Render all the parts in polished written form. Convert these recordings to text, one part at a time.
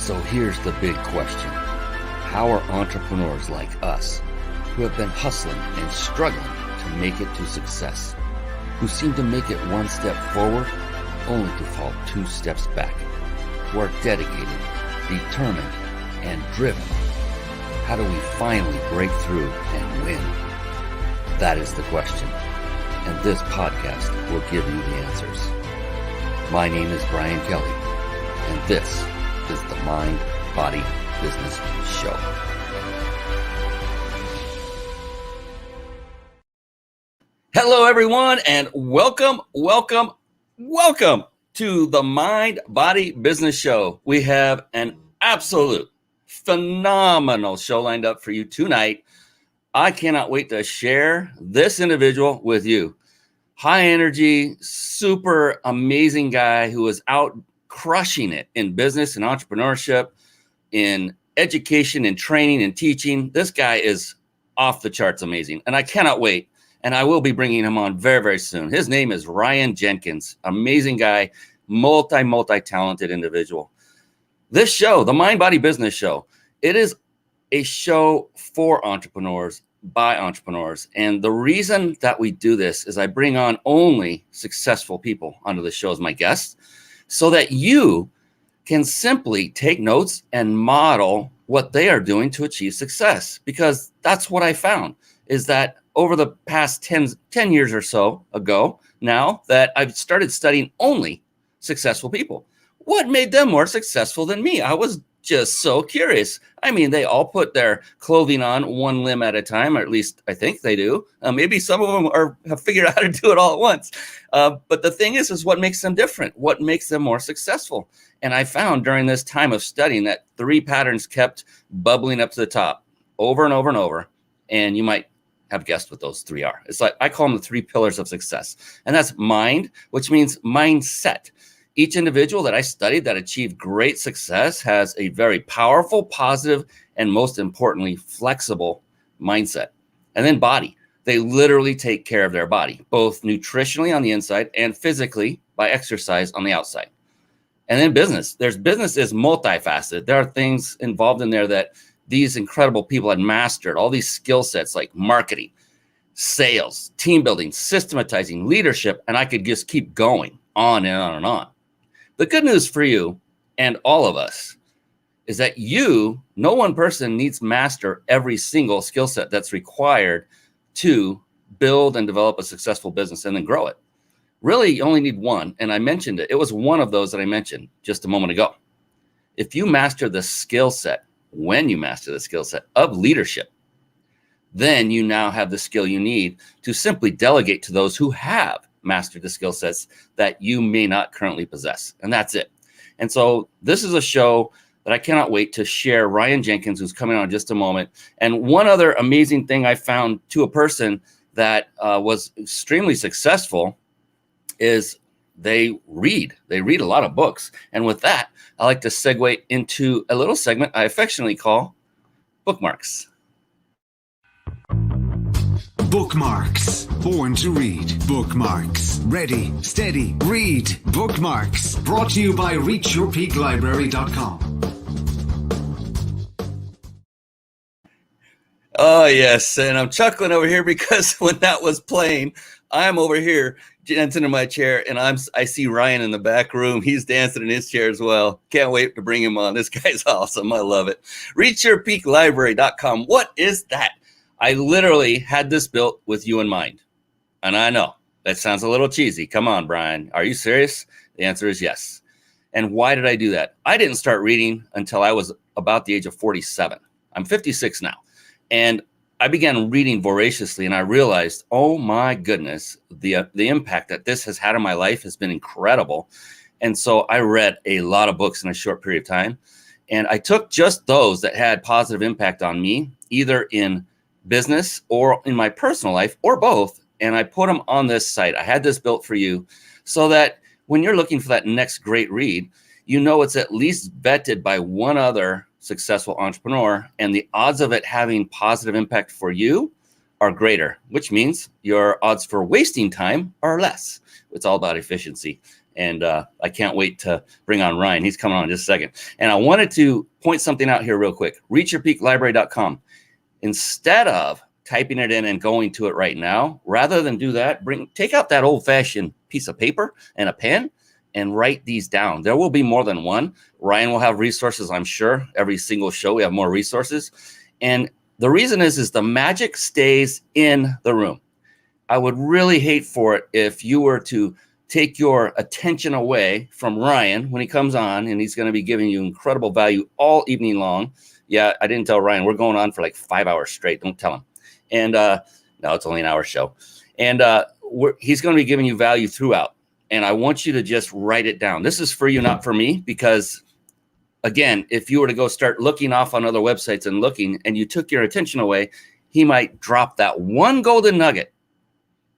So here's the big question. How are entrepreneurs like us, who have been hustling and struggling to make it to success, who seem to make it one step forward only to fall two steps back, who are dedicated, determined, and driven, how do we finally break through and win? That is the question, and this podcast will give you the answers. My name is Ryan Kelly, and this is the Mind, Body, Business Show. Hello, everyone, and welcome to the Mind, Body, Business Show. We have an absolute phenomenal show lined up for you tonight. I cannot wait to share this individual with you. High energy, super amazing guy who is out crushing it in business and entrepreneurship, in education and training and teaching. This guy is off the charts amazing, and I cannot wait. And I will be bringing him on very, very soon. His name is Ryan Jenkins. Amazing guy, multi-talented individual. This show, the Mind Body Business Show, it is a show for entrepreneurs by entrepreneurs. And the reason that we do this is I bring on only successful people onto the show as my guests, so that you can simply take notes and model what they are doing to achieve success. Because that's what I found, is that over the past 10 years or so ago now, that I've started studying only successful people. What made them more successful than me? I was just so curious. I mean, they all put their clothing on one limb at a time, or at least I think they do. Maybe some of them have figured out how to do it all at once. But the thing is what makes them different? What makes them more successful? And I found during this time of studying that three patterns kept bubbling up to the top over and over and over. And you might have guessed what those three are. It's like, I call them the three pillars of success. And that's mind, which means mindset. Each individual that I studied that achieved great success has a very powerful, positive, and most importantly, flexible mindset. And then body. They literally take care of their body, both nutritionally on the inside and physically by exercise on the outside. And then business. Business is multifaceted. There are things involved in there that these incredible people had mastered, all these skill sets like marketing, sales, team building, systematizing, leadership, and I could just keep going on and on and on. The good news for you and all of us is that no one person needs to master every single skill set that's required to build and develop a successful business and then grow it. Really, you only need one, and I mentioned it. It was one of those that I mentioned just a moment ago. If you master the skill set, when you master the skill set of leadership, then you now have the skill you need to simply delegate to those who have mastered the skill sets that you may not currently possess. And that's it. And so this is a show that I cannot wait to share Ryan Jenkins, who's coming on in just a moment. And one other amazing thing I found to a person that was extremely successful is they read a lot of books. And with that, I like to segue into a little segment I affectionately call bookmarks. Bookmarks. Born to read. Bookmarks. Ready, steady, read. Bookmarks. Brought to you by reachyourpeaklibrary.com. Oh, yes. And I'm chuckling over here because when that was playing, I'm over here dancing in my chair, and I see Ryan in the back room. He's dancing in his chair as well. Can't wait to bring him on. This guy's awesome. I love it. Reachyourpeaklibrary.com. What is that? I literally had this built with you in mind. And I know that sounds a little cheesy. Come on, Brian. Are you serious? The answer is yes. And why did I do that? I didn't start reading until I was about the age of 47. I'm 56 now. And I began reading voraciously, and I realized, oh my goodness, the impact that this has had on my life has been incredible. And so I read a lot of books in a short period of time. And I took just those that had positive impact on me, either in business or in my personal life or both. And I put them on this site. I had this built for you so that when you're looking for that next great read, you know it's at least vetted by one other successful entrepreneur, and the odds of it having positive impact for you are greater, which means your odds for wasting time are less. It's all about efficiency. And I can't wait to bring on Ryan. He's coming on in just a second. And I wanted to point something out here real quick. reachyourpeaklibrary.com. Instead of typing it in and going to it right now, rather than do that, take out that old-fashioned piece of paper and a pen and write these down. There will be more than one. Ryan will have resources, I'm sure. Every single show, we have more resources. And the reason is the magic stays in the room. I would really hate for it if you were to take your attention away from Ryan when he comes on, and he's going to be giving you incredible value all evening long. Yeah, I didn't tell Ryan. We're going on for like 5 hours straight. Don't tell him. And no, it's only an hour show. And he's going to be giving you value throughout. And I want you to just write it down. This is for you, not for me, because again, if you were to go start looking off on other websites and looking, and you took your attention away, he might drop that one golden nugget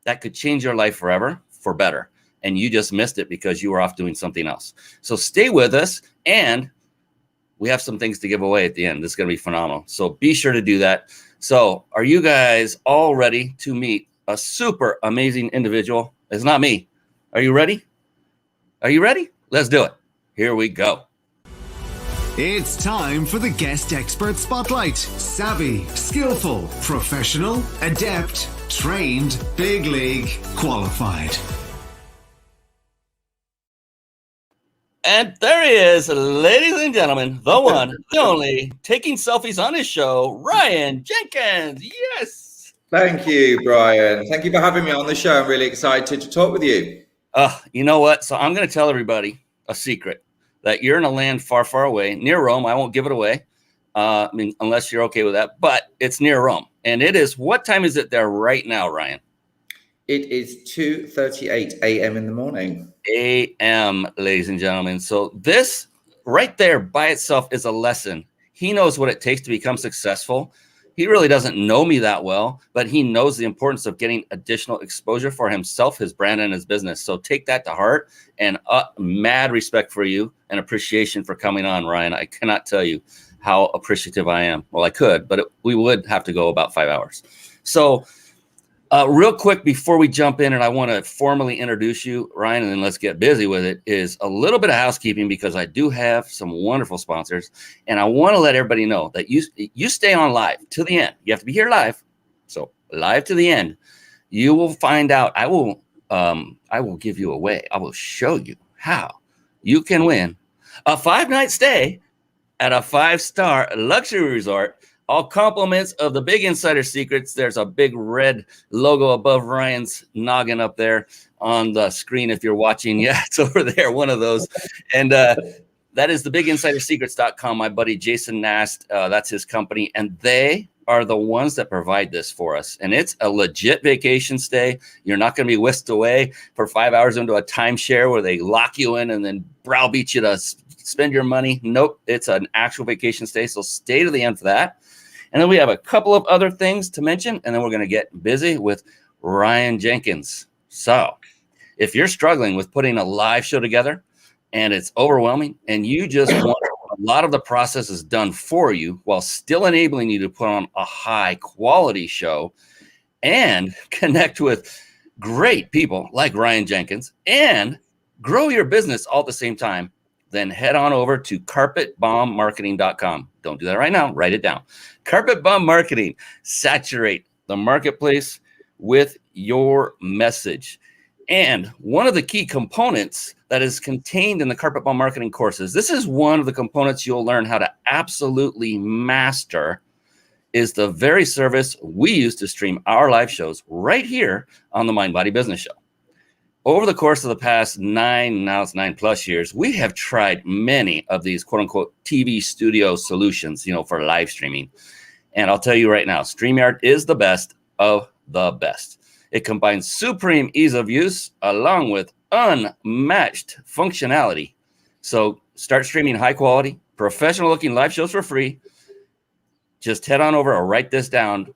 that could change your life forever for better. And you just missed it because you were off doing something else. So stay with us, and we have some things to give away at the end. This is going to be phenomenal. So be sure to do that. So are you guys all ready to meet a super amazing individual? It's not me. Are you ready? Are you ready? Let's do it. Here we go. It's time for the Guest Expert Spotlight. Savvy, skillful, professional, adept, trained, big league, qualified. And there he is, ladies and gentlemen, the one, the only, taking selfies on his show, Ryan Jenkins. Yes. Thank you, Brian. Thank you for having me on the show. I'm really excited to talk with you. You know what? So I'm going to tell everybody a secret, that you're in a land far, far away, near Rome. I won't give it away, unless you're okay with that, but it's near Rome. And it is, what time is it there right now, Ryan? It is 2:38 a.m. in the morning. A.M., ladies and gentlemen. So this right there by itself is a lesson. He knows what it takes to become successful. He really doesn't know me that well, but he knows the importance of getting additional exposure for himself, his brand, and his business. So take that to heart, and mad respect for you and appreciation for coming on, Ryan. I cannot tell you how appreciative I am. Well, I could, but we would have to go about 5 hours. So real quick before we jump in, and I want to formally introduce you, Ryan, and then let's get busy with it, is a little bit of housekeeping, because I do have some wonderful sponsors, and I want to let everybody know that you stay on live to the end. You have to be here live, so live to the end. You will find out. I will give you away. I will show you how you can win a 5-night stay at a 5-star luxury resort. All compliments of the Big Insider Secrets. There's a big red logo above Ryan's noggin up there on the screen if you're watching. Yeah, it's over there, one of those. And that is the biginsidersecrets.com. My buddy Jason Nast, that's his company. And they are the ones that provide this for us. And it's a legit vacation stay. You're not going to be whisked away for 5 hours into a timeshare where they lock you in and then browbeat you to spend your money. Nope, it's an actual vacation stay. So stay to the end for that. And then we have a couple of other things to mention, and then we're going to get busy with Ryan Jenkins. So if you're struggling with putting a live show together and it's overwhelming, and you just want a lot of the processes done for you while still enabling you to put on a high quality show and connect with great people like Ryan Jenkins and grow your business all at the same time, then head on over to carpetbombmarketing.com. Don't do that right now. Write it down. Carpet Bomb Marketing. Saturate the marketplace with your message. And one of the key components that is contained in the Carpet Bomb Marketing courses, this is one of the components you'll learn how to absolutely master, is the very service we use to stream our live shows right here on the Mind Body Business Show. Over the course of the past 9+ years, we have tried many of these quote unquote TV studio solutions, for live streaming. And I'll tell you right now, StreamYard is the best of the best. It combines supreme ease of use along with unmatched functionality. So start streaming high quality, professional looking live shows for free. Just head on over or write this down,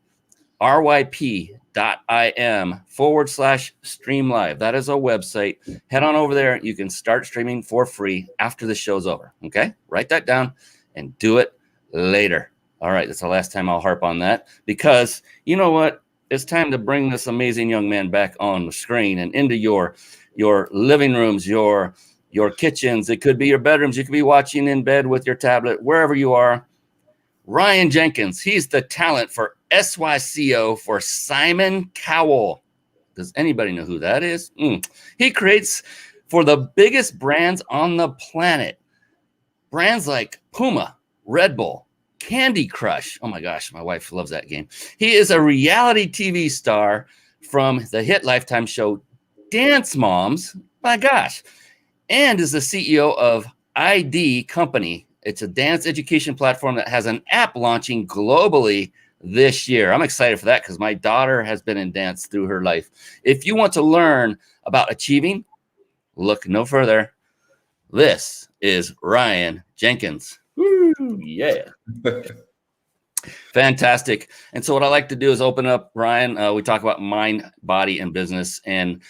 ryp.im/streamlive. That is a website. Head on over there. You can start streaming for free after the show's over. Okay? Write that down and do it later. All right. That's the last time I'll harp on that, because you know what? it's time to bring this amazing young man back on the screen and into your living rooms, your kitchens. It could be your bedrooms. You could be watching in bed with your tablet, wherever you are. Ryan Jenkins, he's the talent for SYCO for Simon Cowell. Does anybody know who that is? He creates for the biggest brands on the planet. Brands like Puma, RedBull, Candy Crush. Oh my gosh, my wife loves that game. He is a reality TV star from the hit Lifetime show Dance Moms. My gosh. And is the CEO of ID Company. It's a dance education platform that has an app launching globally this year. I'm excited for that because my daughter has been in dance through her life. If you want to learn about achieving, look no further. This is Ryan Jenkins. Woo, yeah. Fantastic. And so what I like to do is open up, Ryan. We talk about mind, body, and business. And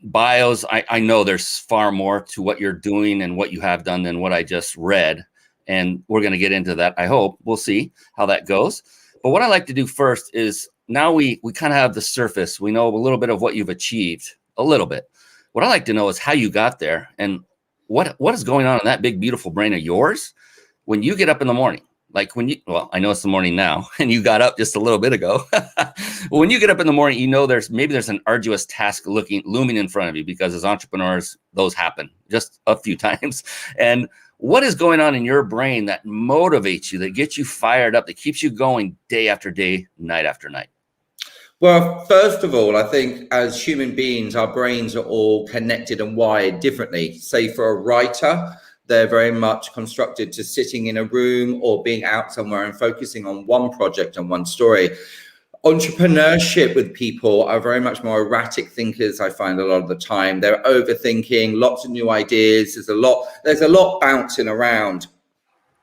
bios, I know there's far more to what you're doing and what you have done than what I just read. And we're going to get into that. I hope. We'll see how that goes. But what I like to do first is now we kind of have the surface. We know a little bit of what you've achieved, a little bit. What I like to know is how you got there and what is going on in that big, beautiful brain of yours when you get up in the morning. Like well, I know it's the morning now and you got up just a little bit ago. When you get up in the morning, you know there's an arduous task looming in front of you because as entrepreneurs, those happen just a few times. And what is going on in your brain that motivates you, that gets you fired up, that keeps you going day after day, night after night? Well, first of all, I think as human beings, our brains are all connected and wired differently. Say for a writer, they're very much constructed to sitting in a room or being out somewhere and focusing on one project and one story. Entrepreneurship with people are very much more erratic thinkers. I find a lot of the time they're overthinking, lots of new ideas. There's a lot bouncing around,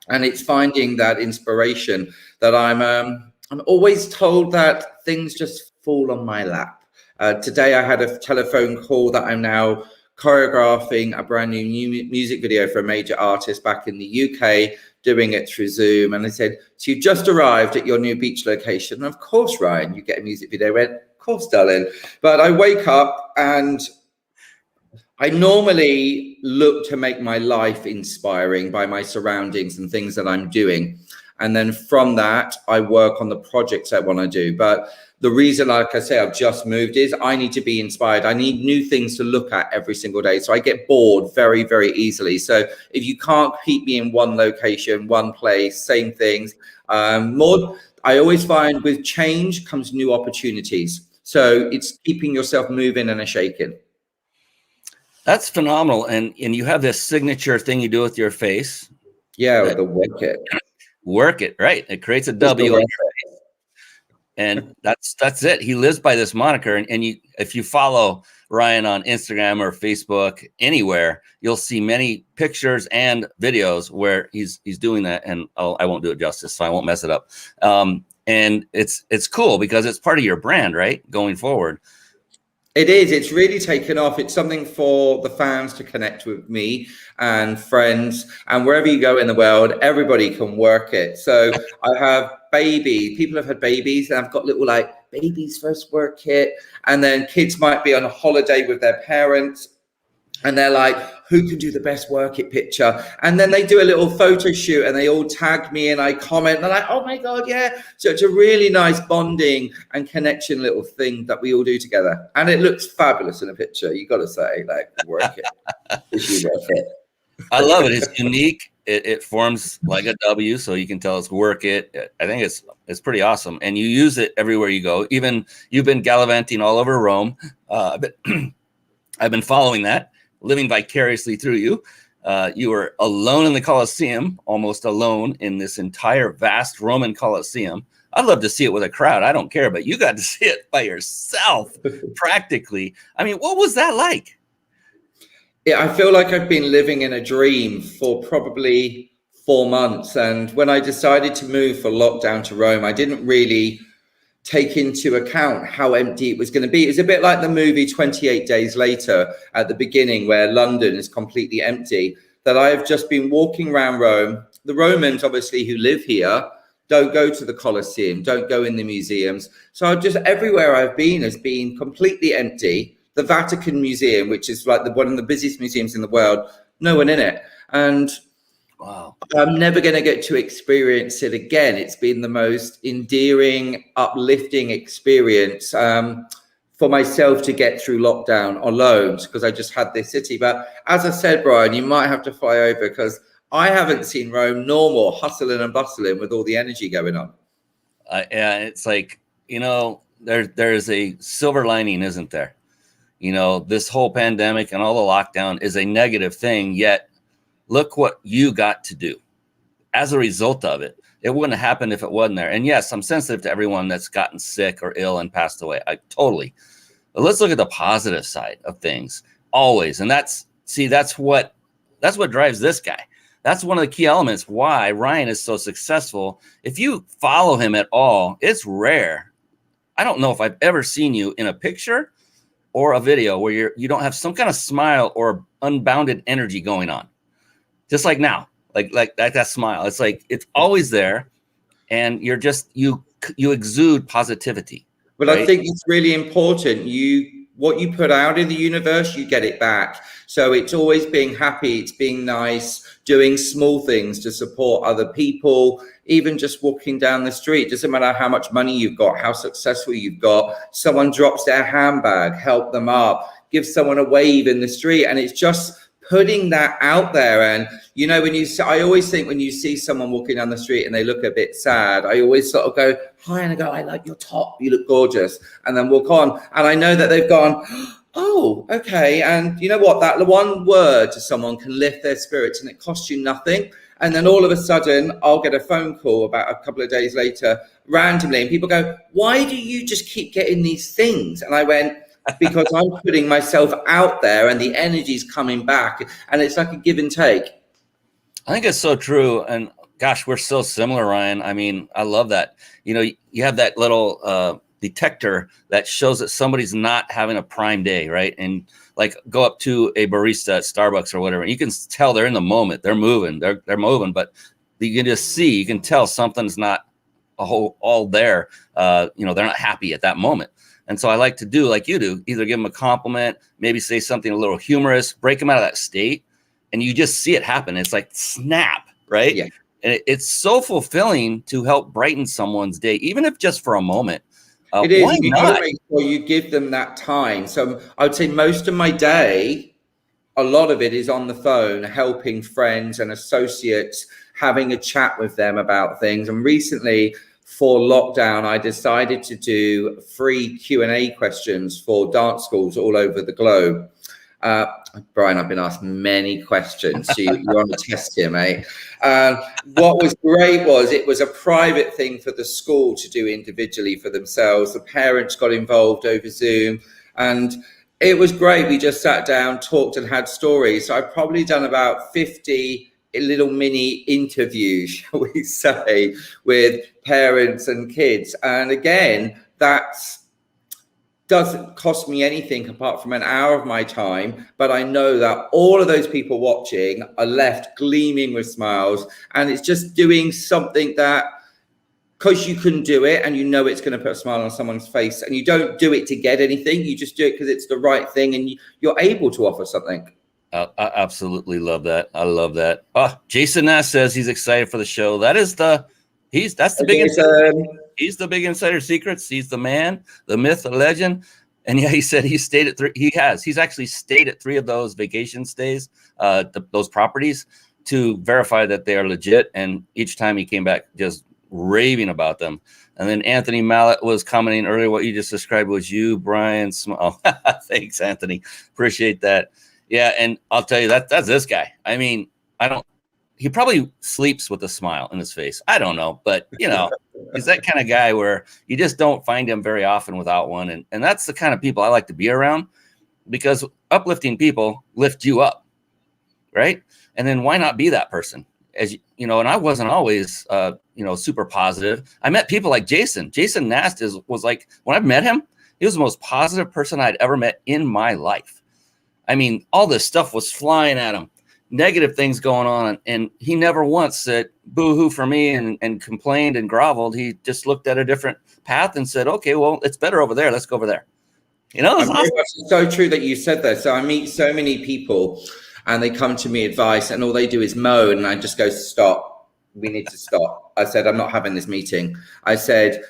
and it's finding that inspiration that I'm always told that things just fall on my lap. Today I had a telephone call that I'm now choreographing a brand new music video for a major artist back in the UK, doing it through Zoom. And they said, so you just arrived at your new beach location. And of course, Ryan, you get a music video. I went, of course, darling. But I wake up and I normally look to make my life inspiring by my surroundings and things that I'm doing. And then from that, I work on the projects I want to do. But the reason, like I say, I've just moved is I need to be inspired. I need new things to look at every single day. So I get bored very, very easily. So if you can't keep me in one location, one place, same things, I always find with change comes new opportunities. So it's keeping yourself moving and a shaking. That's phenomenal. And you have this signature thing you do with your face. Yeah, with the work it. Work it, right? It creates a W on your face. And that's it. He lives by this moniker. And if you follow Ryan on Instagram or Facebook, anywhere, you'll see many pictures and videos where he's doing that. And I won't do it justice, so I won't mess it up. And it's cool because it's part of your brand, right? Going forward. It is. It's really taken off. It's something for the fans to connect with me and friends, and wherever you go in the world, everybody can work it. So I have people have had babies, and I've got little like babies first work kit, and then kids might be on a holiday with their parents, and they're like, who can do the best work it picture? And then they do a little photo shoot and they all tag me and I comment. And they're like, oh my God, yeah. So it's a really nice bonding and connection little thing that we all do together. And it looks fabulous in a picture. You got to say, like, work it. I love it. It's unique. It forms like a W, so you can tell it's work it. I think it's pretty awesome. And you use it everywhere you go. Even you've been gallivanting all over Rome. I've been following that. Living vicariously through you. You were alone in the Colosseum, almost alone in this entire vast Roman Colosseum. I'd love to see it with a crowd. I don't care, but you got to see it by yourself, practically. I mean, what was that like? Yeah, I feel like I've been living in a dream for probably 4 months. And when I decided to move for lockdown to Rome, I didn't really take into account how empty it was going to be. It was a bit like the movie 28 Days Later at the beginning, where London is completely empty, that I have just been walking around Rome. The Romans, obviously, who live here, don't go to the Colosseum, don't go in the museums. So just everywhere I've been has been completely empty. The Vatican Museum, which is like one of the busiest museums in the world, no one in it. And wow, I'm never going to get to experience it again. It's been the most endearing, uplifting experience for myself to get through lockdown alone, because I just had this city. But as I said, Brian, you might have to fly over, because I haven't seen Rome normal, hustling and bustling with all the energy going on. Yeah, it's like, there's a silver lining, isn't there? This whole pandemic and all the lockdown is a negative thing, yet look what you got to do as a result of it. It wouldn't have happened if it wasn't there. And yes, I'm sensitive to everyone that's gotten sick or ill and passed away. Totally. But let's look at the positive side of things always. And that's what drives this guy. That's one of the key elements why Ryan is so successful. If you follow him at all, it's rare. I don't know if I've ever seen you in a picture or a video where you don't have some kind of smile or unbounded energy going on. Just like now, like that smile. It's like it's always there, and you're just you exude positivity. But right? I think it's really important. What you put out in the universe, you get it back. So it's always being happy, it's being nice, doing small things to support other people, even just walking down the street. Doesn't matter how much money you've got, how successful you've got. Someone drops their handbag, help them up, give someone a wave in the street. And it's just putting that out there. And, I always think when you see someone walking down the street and they look a bit sad, I always sort of go, hi, and I go, I like your top, you look gorgeous, and then walk on. And I know that they've gone, oh, okay. And you know what? That one word to someone can lift their spirits, and it costs you nothing. And then all of a sudden, I'll get a phone call about a couple of days later, randomly, and people go, why do you just keep getting these things? And I went, because I'm putting myself out there and the energy's coming back, and it's like a give and take. I think it's so true. And gosh, we're so similar, Ryan. I mean, I love that. You have that little detector that shows that somebody's not having a prime day, right? And like go up to a barista at Starbucks or whatever, and you can tell they're in the moment, they're moving, they're moving, but you can tell something's not all there. They're not happy at that moment. And so I like to do like you do, either give them a compliment, maybe say something a little humorous, break them out of that state, and you just see it happen. It's like snap, right? Yeah. And it's so fulfilling to help brighten someone's day, even if just for a moment. It is. Why not? Make sure you give them that time. So I would say most of my day, a lot of it is on the phone, helping friends and associates, having a chat with them about things. And recently, for lockdown, I decided to do free Q&A questions for dance schools all over the globe. Brian, I've been asked many questions, so you're on a test here, mate. What was great was it was a private thing for the school to do individually for themselves. The parents got involved over Zoom, and it was great. We just sat down, talked, and had stories. So I've probably done about 50 little mini interviews, shall we say, with parents and kids. And again, that's doesn't cost me anything apart from an hour of my time, but I know that all of those people watching are left gleaming with smiles, and it's just doing something that, because you can do it and it's going to put a smile on someone's face, and you don't do it to get anything, you just do it because it's the right thing and you're able to offer something. I absolutely love that. I love that. Jason Nass says he's excited for the show. That's the big insider. He's the big insider secrets. He's the man, the myth, the legend. And yeah, he said he stayed at three. He's actually stayed at 3 of those vacation stays, those properties, to verify that they are legit. And each time he came back, just raving about them. And then Anthony Mallet was commenting earlier. What you just described was you, Brian. Thanks, Anthony. Appreciate that. Yeah, and I'll tell you that's this guy. I mean, he probably sleeps with a smile on his face. I don't know, but he's that kind of guy where you just don't find him very often without one. And that's the kind of people I like to be around, because uplifting people lift you up, right? And then why not be that person? As and I wasn't always super positive. I met people like Jason. Jason Nast was like, when I met him, he was the most positive person I'd ever met in my life. I mean, all this stuff was flying at him. negative things going on. And he never once said boo-hoo for me and complained and groveled. He just looked at a different path and said, okay, well, it's better over there. Let's go over there. You know, it's so true that you said that. So I meet so many people and they come to me advice and all they do is moan. And I just go, stop. We need to stop. I said, I'm not having this meeting. I said,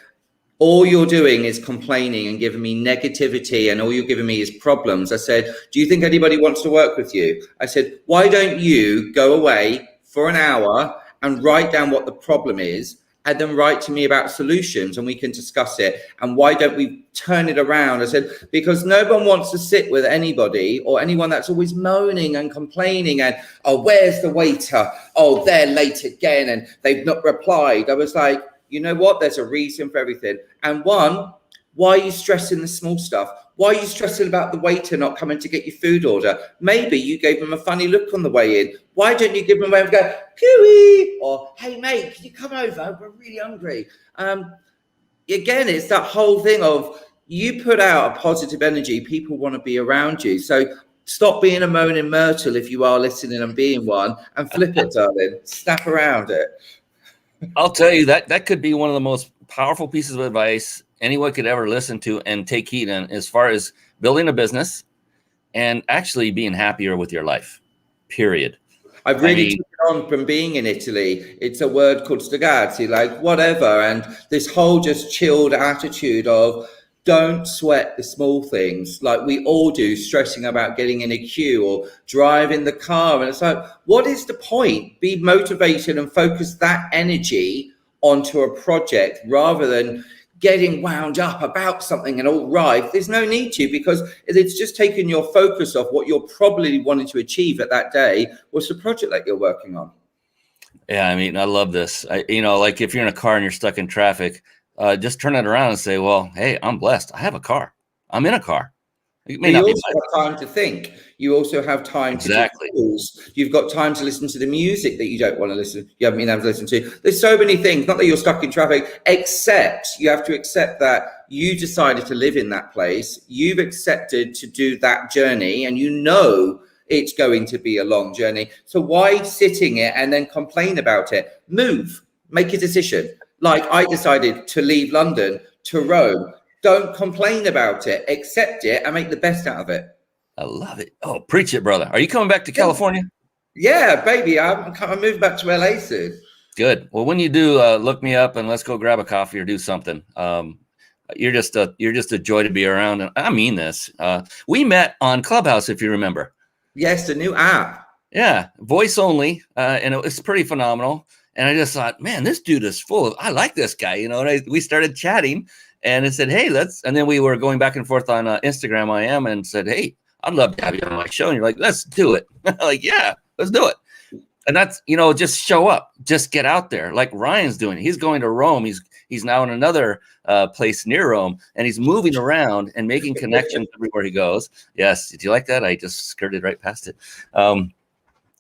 all you're doing is complaining and giving me negativity, and all you're giving me is problems. I said, do you think anybody wants to work with you? I said, why don't you go away for an hour and write down what the problem is, and then write to me about solutions and we can discuss it? And why don't we turn it around? I said, because no one wants to sit with anybody or anyone that's always moaning and complaining and, oh, where's the waiter? Oh, they're late again and they've not replied. I was like, you know what? There's a reason for everything. And one, why are you stressing the small stuff? Why are you stressing about the waiter not coming to get your food order? Maybe you gave them a funny look on the way in. Why don't you give them a way and go, Pooey, or hey, mate, can you come over? We're really hungry. Again, it's that whole thing of you put out a positive energy, people want to be around you. So stop being a moaning myrtle if you are listening and being one, and flip it, darling. Snap around it. I'll tell you that could be one of the most powerful pieces of advice anyone could ever listen to and take heed in, as far as building a business and actually being happier with your life, period. I've really took it on from being in Italy. It's a word called stagazzi, like whatever. And this whole just chilled attitude of don't sweat the small things like we all do, stressing about getting in a queue or driving the car. And it's like, what is the point? Be motivated and focus that energy onto a project rather than getting wound up about something and all right. There's no need to, because it's just taking your focus off what you're probably wanting to achieve at that day was the project that you're working on. Yeah, I mean, I love this. Like if you're in a car and you're stuck in traffic, just turn it around and say, well, hey, I'm blessed. I have a car. I'm in a car. It may not be have time to think. You also have time to exactly. You've got time to listen to the music that you don't want to listen. You haven't been able to listen to. There's so many things. Not that you're stuck in traffic, except you have to accept that you decided to live in that place. You've accepted to do that journey, and you know it's going to be a long journey. So why sitting it and then complain about it? Move. Make a decision. Like I decided to leave London to Rome. Don't complain about it. Accept it and make the best out of it. I love it. Oh, preach it, brother. Are you coming back to California? Yeah, baby. I'm moving back to LA soon. Good. Well, when you do, look me up and let's go grab a coffee or do something. You're just a joy to be around. And I mean this. We met on Clubhouse, if you remember. Yes, the new app. Yeah, voice only. And it's pretty phenomenal. And I just thought, man, this dude is full of, I like this guy, and we started chatting and it said, hey, and then we were going back and forth on Instagram, and said, hey, I'd love to have you on my show. And you're like, let's do it. Like, yeah, let's do it. And that's, just show up, just get out there. Like Ryan's doing. He's going to Rome. He's now in another place near Rome, and he's moving around and making connections everywhere he goes. Yes. Did you like that? I just skirted right past it.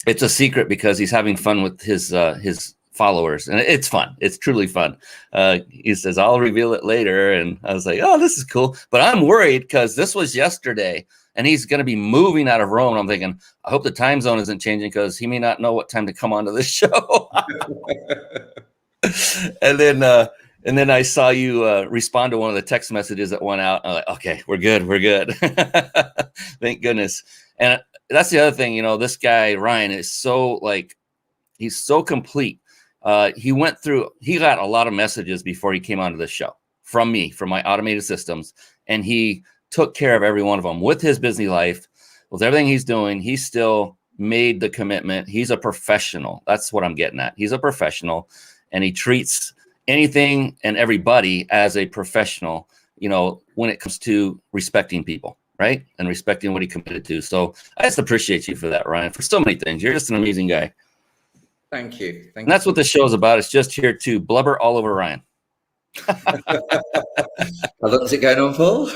It's a secret because he's having fun with his followers, and it's fun. It's truly fun. He says, I'll reveal it later. And I was like, oh, this is cool. But I'm worried because this was yesterday and he's going to be moving out of Rome. I'm thinking, I hope the time zone isn't changing because he may not know what time to come onto this show. And then I saw you respond to one of the text messages that went out. I'm like, okay, we're good. We're good. Thank goodness. And that's the other thing, this guy, Ryan, is so he's so complete. He got a lot of messages before he came onto the show from me, from my automated systems. And he took care of every one of them with his busy life, with everything he's doing. He still made the commitment. He's a professional. That's what I'm getting at. He's a professional, and he treats anything and everybody as a professional, when it comes to respecting people, right? And respecting what he committed to. So I just appreciate you for that, Ryan, for so many things. You're just an amazing guy. Thank you. And that's what the show is about. It's just here to blubber all over Ryan. How long is it going on for?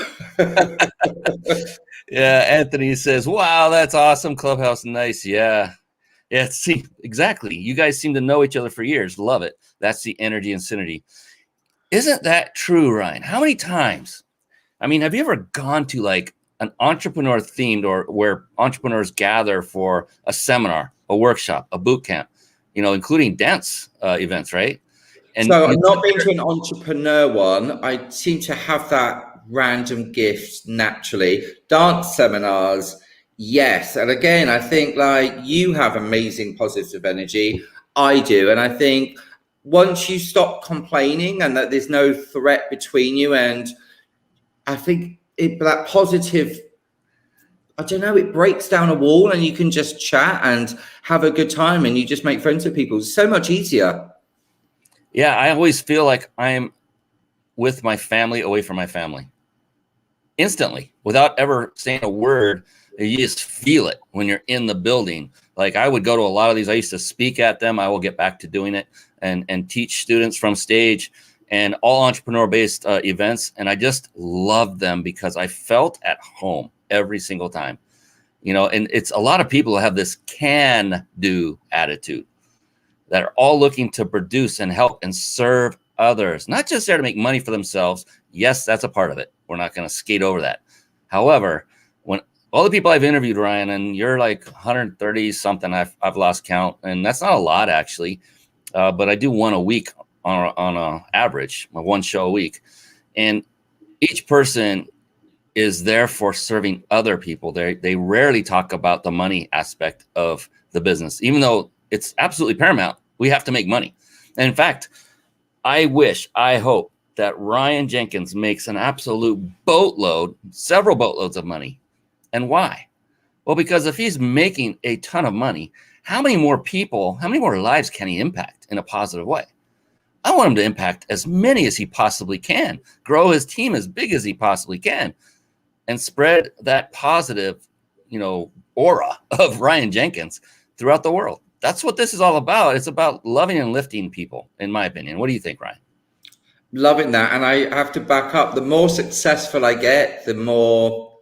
Yeah, Anthony says, wow, that's awesome. Clubhouse, nice. Yeah. Yeah, see, exactly. You guys seem to know each other for years. Love it. That's the energy and synergy. Isn't that true, Ryan? How many times? I mean, have you ever gone to like an entrepreneur themed or where entrepreneurs gather for a seminar a workshop, a boot camp, including dance events, right? And so I'm not being to an entrepreneur one. I seem to have that random gift naturally. Dance seminars, yes. And again, I think like you have amazing positive energy. I do. And I think once you stop complaining and that there's no threat between you, and I think that positive, I don't know, it breaks down a wall and you can just chat and have a good time and you just make friends with people. It's so much easier. Yeah, I always feel like I'm with my family, away from my family. Instantly, without ever saying a word, you just feel it when you're in the building. Like I would go to a lot of these. I used to speak at them. I will get back to doing it and teach students from stage and all entrepreneur-based events. And I just loved them because I felt at home every single time. And it's a lot of people who have this can-do attitude that are all looking to produce and help and serve others, not just there to make money for themselves. Yes, that's a part of it. We're not going to skate over that. However, when all the people I've interviewed, Ryan, and you're like 130 something, I've lost count, and that's not a lot actually, but I do one a week on a average, one show a week, and each person is there for serving other people. They rarely talk about the money aspect of the business, even though it's absolutely paramount. We have to make money. And in fact, I hope that Ryan Jenkins makes an absolute boatload, several boatloads of money. And why? Well, because if he's making a ton of money, how many more people, how many more lives can he impact in a positive way? I want him to impact as many as he possibly can, grow his team as big as he possibly can, and spread that positive, aura of Ryan Jenkins throughout the world. That's what this is all about. It's about loving and lifting people, in my opinion. What do you think, Ryan? Loving that. And I have to back up. The more successful I get, the more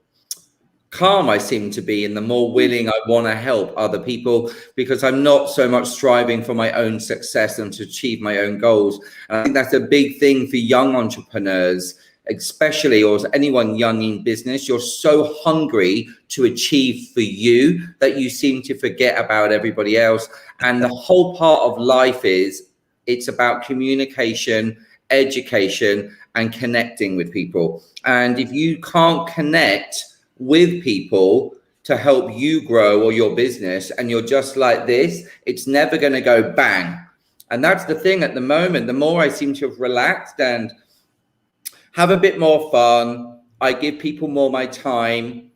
calm I seem to be and the more willing I want to help other people, because I'm not so much striving for my own success and to achieve my own goals. And I think that's a big thing for young entrepreneurs, especially, or anyone young in business. You're so hungry to achieve for you that you seem to forget about everybody else. And the whole part of life is it's about communication, education, and connecting with people. And if you can't connect with people to help you grow or your business, and you're just like this, it's never going to go bang. And that's the thing at the moment. The more I seem to have relaxed and have a bit more fun, I give people more my time,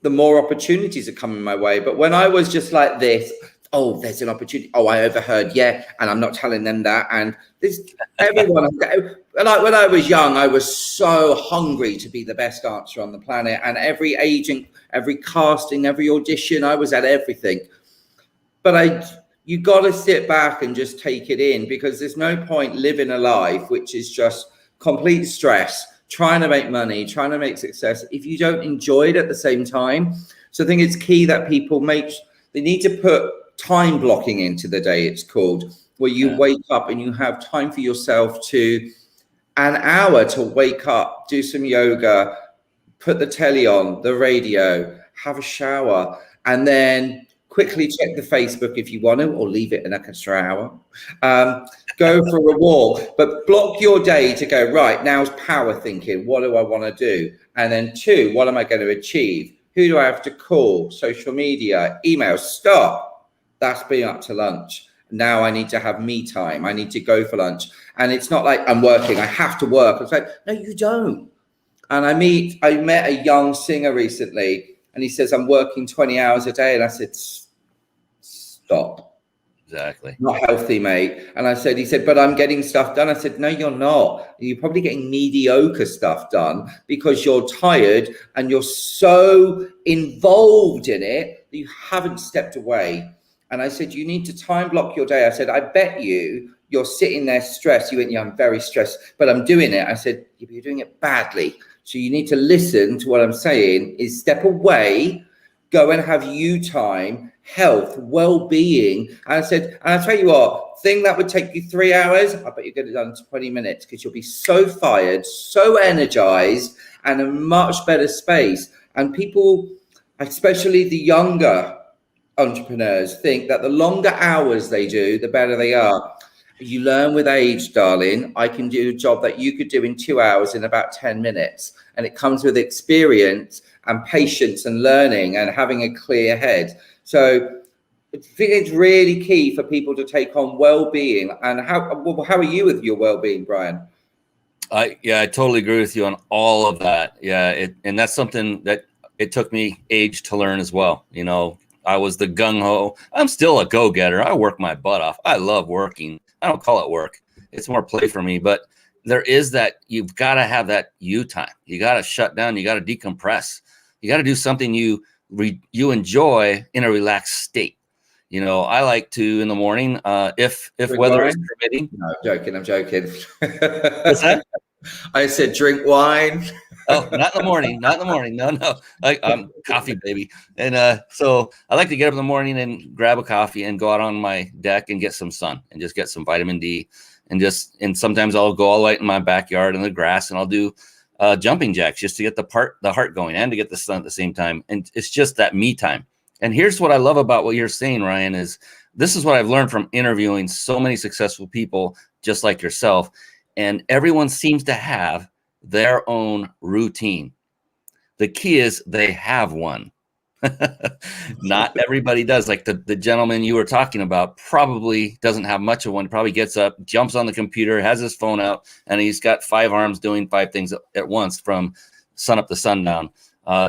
the more opportunities are coming my way. But when I was just like this, oh, there's an opportunity. Oh, I overheard, yeah, and I'm not telling them that. And this, everyone, like when I was young, I was so hungry to be the best dancer on the planet. And every agent, every casting, every audition, I was at everything. But you got to sit back and just take it in, because there's no point living a life which is just complete stress, trying to make money, trying to make success, if you don't enjoy it at the same time. So I think it's key that people they need to put time blocking into the day, it's called, where you wake up and you have time for yourself, to an hour to wake up, do some yoga, put the telly on, the radio, have a shower, and then quickly check the Facebook if you want to, or leave it an extra hour. Go for a walk, but block your day to go, right, now's power thinking. What do I want to do? And then 2, what am I going to achieve? Who do I have to call? Social media, email, stop. That's being up to lunch. Now I need to have me time. I need to go for lunch. And it's not like I'm working, I have to work. It's like, no, you don't. And I met a young singer recently, and he says, I'm working 20 hours a day. And I said, stop. Exactly. Not healthy, mate. And he said, but I'm getting stuff done. I said, no, you're not. You're probably getting mediocre stuff done because you're tired and you're so involved in it that you haven't stepped away. And I said, you need to time block your day. I said, I bet you're sitting there stressed. You went, yeah, I'm very stressed, but I'm doing it. I said, yeah, but you're doing it badly. So you need to listen to what I'm saying, is step away, go and have you time, health, well-being. And I said, and I'll tell you what, thing that would take you 3 hours, I bet you get it done in 20 minutes, because you'll be so fired, so energized, and a much better space. And people, especially the younger entrepreneurs think that the longer hours they do, the better they are. You learn with age, darling. I can do a job that you could do in 2 hours in about 10 minutes. And it comes with experience and patience and learning and having a clear head. So I think it's really key for people to take on well-being. And how are you with your well-being, Brian? I totally agree with you on all of that. Yeah. And that's something that it took me age to learn as well. You know, I was the gung-ho. I'm still a go-getter. I work my butt off. I love working. I don't call it work. It's more play for me. But there is that, you've got to have that you time. You got to shut down. You got to decompress. You got to do something you enjoy in a relaxed state. You know, I like to in the morning, if weather is permitting. No, I'm joking. What's that? I said drink wine. Oh, not in the morning. Not in the morning. No. I'm coffee baby. And so I like to get up in the morning and grab a coffee and go out on my deck and get some sun and just get some vitamin D. And sometimes I'll go all the way in my backyard in the grass and I'll do jumping jacks just to get the heart going and to get the sun at the same time. And it's just that me time. And here's what I love about what you're saying, Ryan, is this is what I've learned from interviewing so many successful people just like yourself. And everyone seems to have their own routine. The key is they have one. Not everybody does. Like the gentleman you were talking about probably doesn't have much of one. Probably gets up, jumps on the computer, has his phone out, and he's got 5 arms doing 5 things at once from sun up to sundown.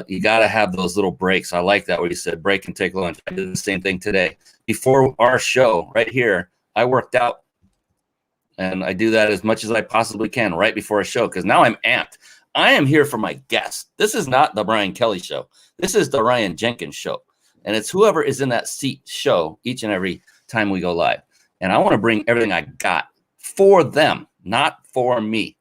You got to have those little breaks. I like that where you said break and take lunch. I did the same thing today. Before our show right here, I worked out. And I do that as much as I possibly can right before a show because now I'm amped. I am here for my guest. This is not the Brian Kelly show. This is the Ryan Jenkins show. And it's whoever is in that seat show each and every time we go live. And I want to bring everything I got for them, not for me.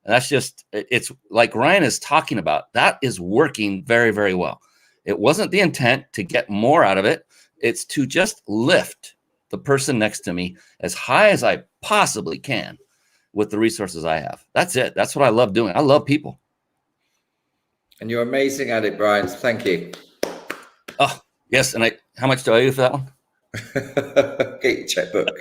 And that's just, it's like Ryan is talking about. That is working very, very well. It wasn't the intent to get more out of it. It's to just lift the person next to me as high as I possibly can with the resources I have. That's it. That's what I love doing. I love people. And you're amazing at it, Brian. Thank you. Oh, yes. And how much do I owe you for that one? Get your checkbook.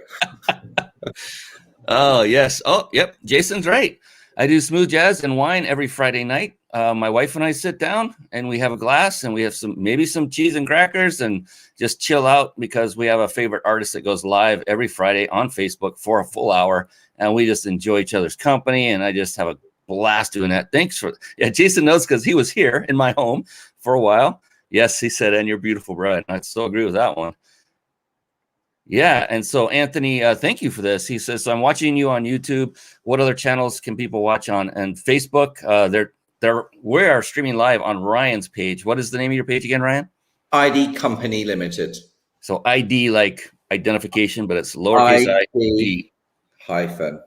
Oh, yes. Oh, yep. Jason's right. I do smooth jazz and wine every Friday night. My wife and I sit down and we have a glass and we have maybe some cheese and crackers and just chill out because we have a favorite artist that goes live every Friday on Facebook for a full hour. And we just enjoy each other's company. And I just have a blast doing that. Jason knows because he was here in my home for a while. Yes, he said, and you're beautiful, Brian. I still agree with that one. Yeah. And so, Anthony, thank you for this. He says, so I'm watching you on YouTube. What other channels can people watch on? And Facebook, we are streaming live on Ryan's page. What is the name of your page again, Ryan? ID Company Limited. So ID like identification, but it's lowercase ID hyphen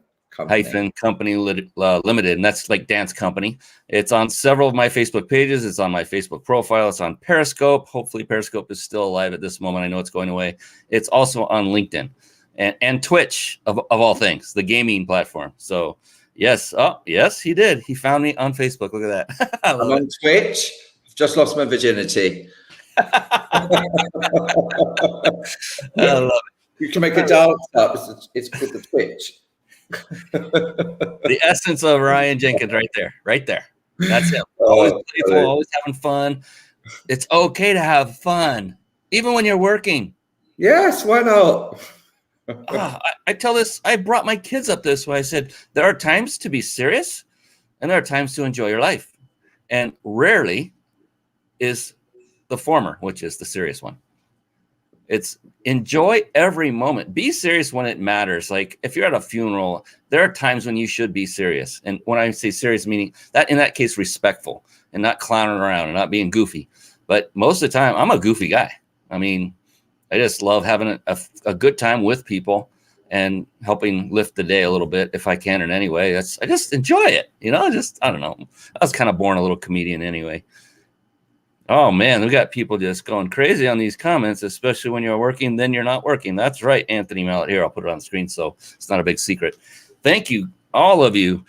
company limited. And that's like dance company. It's on several of my Facebook pages. It's on my Facebook profile. It's on Periscope. Hopefully Periscope is still alive at this moment. I know it's going away. It's also on LinkedIn and Twitch of all things, the gaming platform. So yes. Oh, yes, he did. He found me on Facebook. Look at that. I'm on Twitch. I've just lost my virginity. I love it. You can make a dance up. It's called the Twitch. The essence of Ryan Jenkins right there. That's him. Always playful, always having fun. It's okay to have fun, even when you're working. Yes, why not? I tell this, I brought my kids up this way. I said, there are times to be serious and there are times to enjoy your life. And rarely is the former, which is the serious one. It's enjoy every moment. Be serious when it matters. Like if you're at a funeral, there are times when you should be serious. And when I say serious, meaning that in that case, respectful and not clowning around and not being goofy. But most of the time, I'm a goofy guy. I mean, I just love having a good time with people and helping lift the day a little bit if I can in any way. I just enjoy it. You know, I don't know. I was kind of born a little comedian anyway. Oh, man, we got people just going crazy on these comments, especially when you're working, then you're not working. That's right, Anthony Mallet. Here, I'll put it on the screen so it's not a big secret. Thank you, all of you.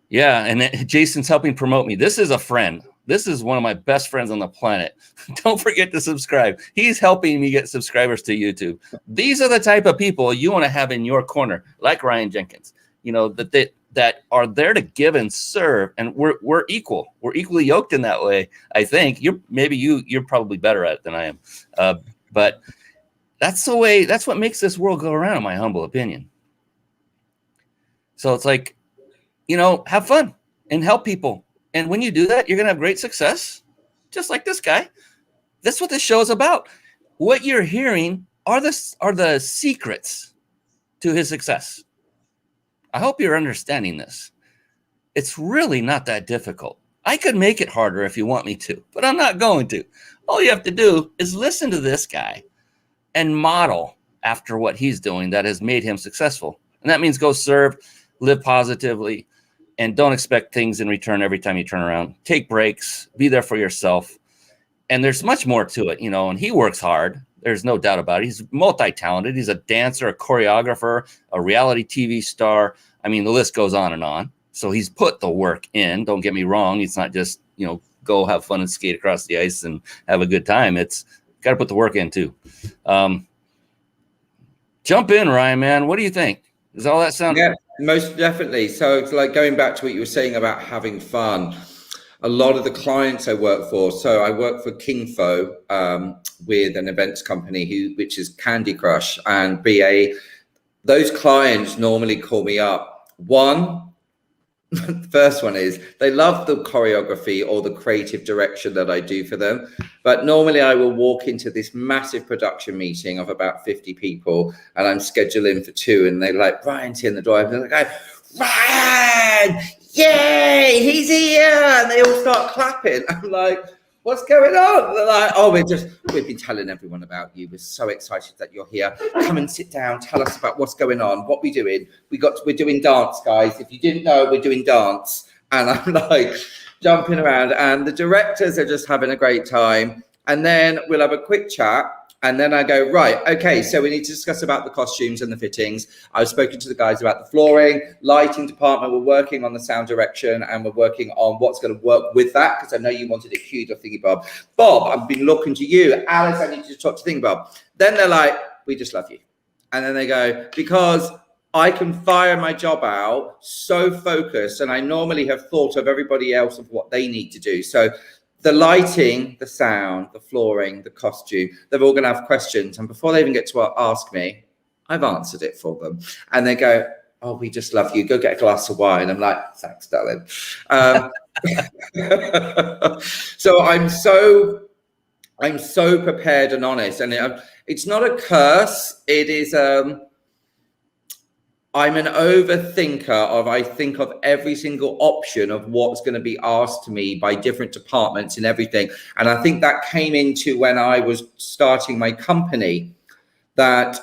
Yeah, and Jason's helping promote me. This is a friend. This is one of my best friends on the planet. Don't forget to subscribe. He's helping me get subscribers to YouTube. These are the type of people you want to have in your corner, like Ryan Jenkins, you know, that are there to give and serve. And we're equal. We're equally yoked in that way. I think you're probably better at it than I am. But that's the way, that's what makes this world go around, in my humble opinion. So it's like, you know, have fun and help people. And when you do that, you're going to have great success, just like this guy. That's what this show is about. What you're hearing are the secrets to his success. I hope you're understanding this. It's really not that difficult. I could make it harder if you want me to, but I'm not going to. All you have to do is listen to this guy and model after what he's doing that has made him successful. And that means go serve, live positively, and don't expect things in return every time you turn around. Take breaks, be there for yourself. And there's much more to it, you know, and he works hard. There's no doubt about it. He's multi-talented. He's a dancer, a choreographer, a reality TV star. I mean, the list goes on and on. So he's put the work in. Don't get me wrong. It's not just, you know, go have fun and skate across the ice and have a good time. It's got to put the work in too. Jump in, Ryan, man. What do you think? Does all that sound? Yeah, most definitely. So it's like going back to what you were saying about having fun. A lot of the clients I work for, so I work for Kingfo with an events company which is Candy Crush and BA. Those clients normally call me up. The first one is they love the choreography or the creative direction that I do for them. But normally I will walk into this massive production meeting of about 50 people and I'm scheduling for 2 and they're like, Ryan's here in the door. And they're like, Ryan, yay, he's here. And they all start clapping. I'm like, what's going on? They're like, oh, we've been telling everyone about you. We're so excited that you're here. Come and sit down. Tell us about what's going on. What we're doing. We're doing dance, guys. If you didn't know, we're doing dance. And I'm like jumping around. And the directors are just having a great time. And then we'll have a quick chat. And then I go, right, okay, so we need to discuss about the costumes and the fittings. I've spoken to the guys about the flooring, lighting department. We're working on the sound direction and we're working on what's going to work with that because I know you wanted it cued or thingy bob. Bob, I've been looking to you. Alice, I need you to talk to thingy bob. Then they're like, we just love you. And then they go, because I can fire my job out so focused and I normally have thought of everybody else of what they need to do. So the lighting, the sound, the flooring, the costume, they're all going to have questions. And before they even get to ask me, I've answered it for them. And they go, oh, we just love you. Go get a glass of wine. I'm like, thanks, darling. So I'm so prepared and honest. And it's not a curse. It is, I'm an overthinker I think of every single option of what's going to be asked to me by different departments and everything. And I think that came into when I was starting my company, that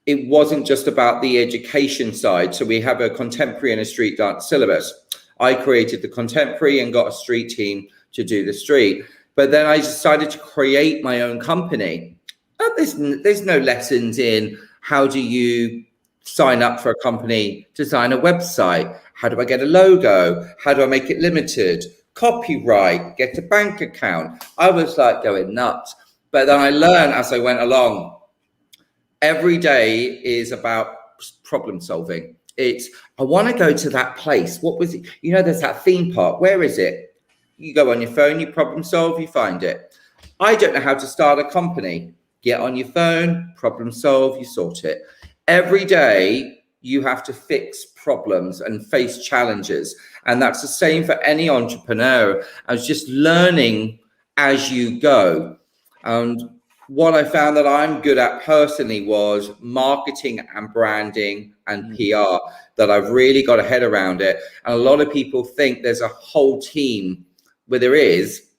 it wasn't just about the education side. So we have a contemporary and a street dance syllabus. I created the contemporary and got a street team to do the street. But then I decided to create my own company. There's no lessons in how do you sign up for a company, design a website, how do I get a logo, how do I make it limited, copyright, get a bank account. I was like going nuts. But then I learned as I went along, every day is about problem solving. It's, I want to go to that place. What was it? You know, there's that theme park. Where is it? You go on your phone, you problem solve, you find it. I don't know how to start a company. Get on your phone, problem solve, you sort it. Every day you have to fix problems and face challenges. And that's the same for any entrepreneur. I was just learning as you go. And what I found that I'm good at personally was marketing and branding and PR, that I've really got a head around it. And a lot of people think there's a whole team where there is,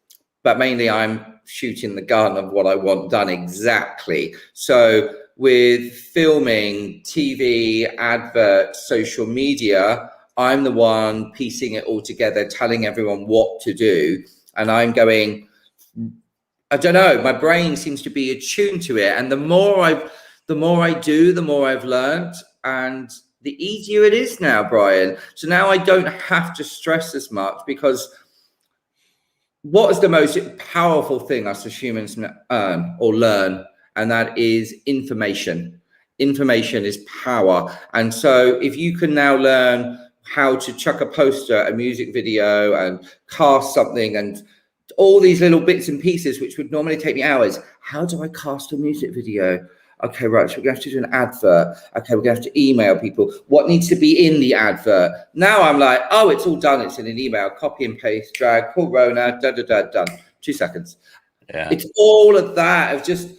but mainly I'm shooting the gun of what I want done exactly. So with filming, TV, advert, social media, I'm the one piecing it all together, telling everyone what to do. And I'm going, I don't know, my brain seems to be attuned to it. And the more I do, the more I've learned. And the easier it is now, Brian. So now I don't have to stress as much because what is the most powerful thing us as humans earn or learn? And that is information. Information is power. And so if you can now learn how to chuck a poster, a music video, and cast something, and all these little bits and pieces, which would normally take me hours. How do I cast a music video? Okay, right, so we're going to have to do an advert. Okay, we're going to have to email people. What needs to be in the advert? Now I'm like, oh, it's all done. It's in an email. Copy and paste, drag, call Rona, done. 2 seconds. Yeah. It's all of that of just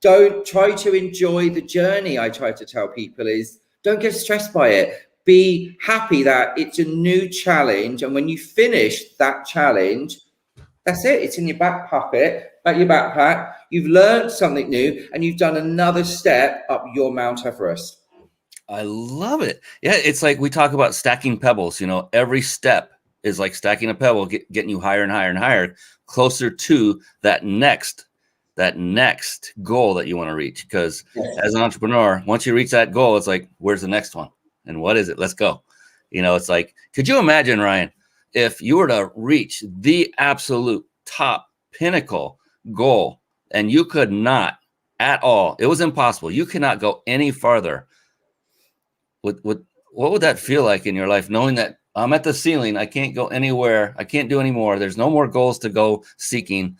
don't try to enjoy the journey. I try to tell people is don't get stressed by it. Be happy that it's a new challenge. And when you finish that challenge, that's it. It's in your back pocket, like your backpack. You've learned something new and you've done another step up your Mount Everest. I love it. Yeah, it's like we talk about stacking pebbles. You know, every step is like stacking a pebble, getting you higher and higher and higher, closer to that next goal that you want to reach. Because as an entrepreneur, once you reach that goal, it's like, where's the next one? And what is it? Let's go. You know, it's like, could you imagine, Ryan, if you were to reach the absolute top pinnacle goal and you could not at all, it was impossible. You cannot go any farther. What would that feel like in your life, knowing that I'm at the ceiling, I can't go anywhere, I can't do any more, there's no more goals to go seeking?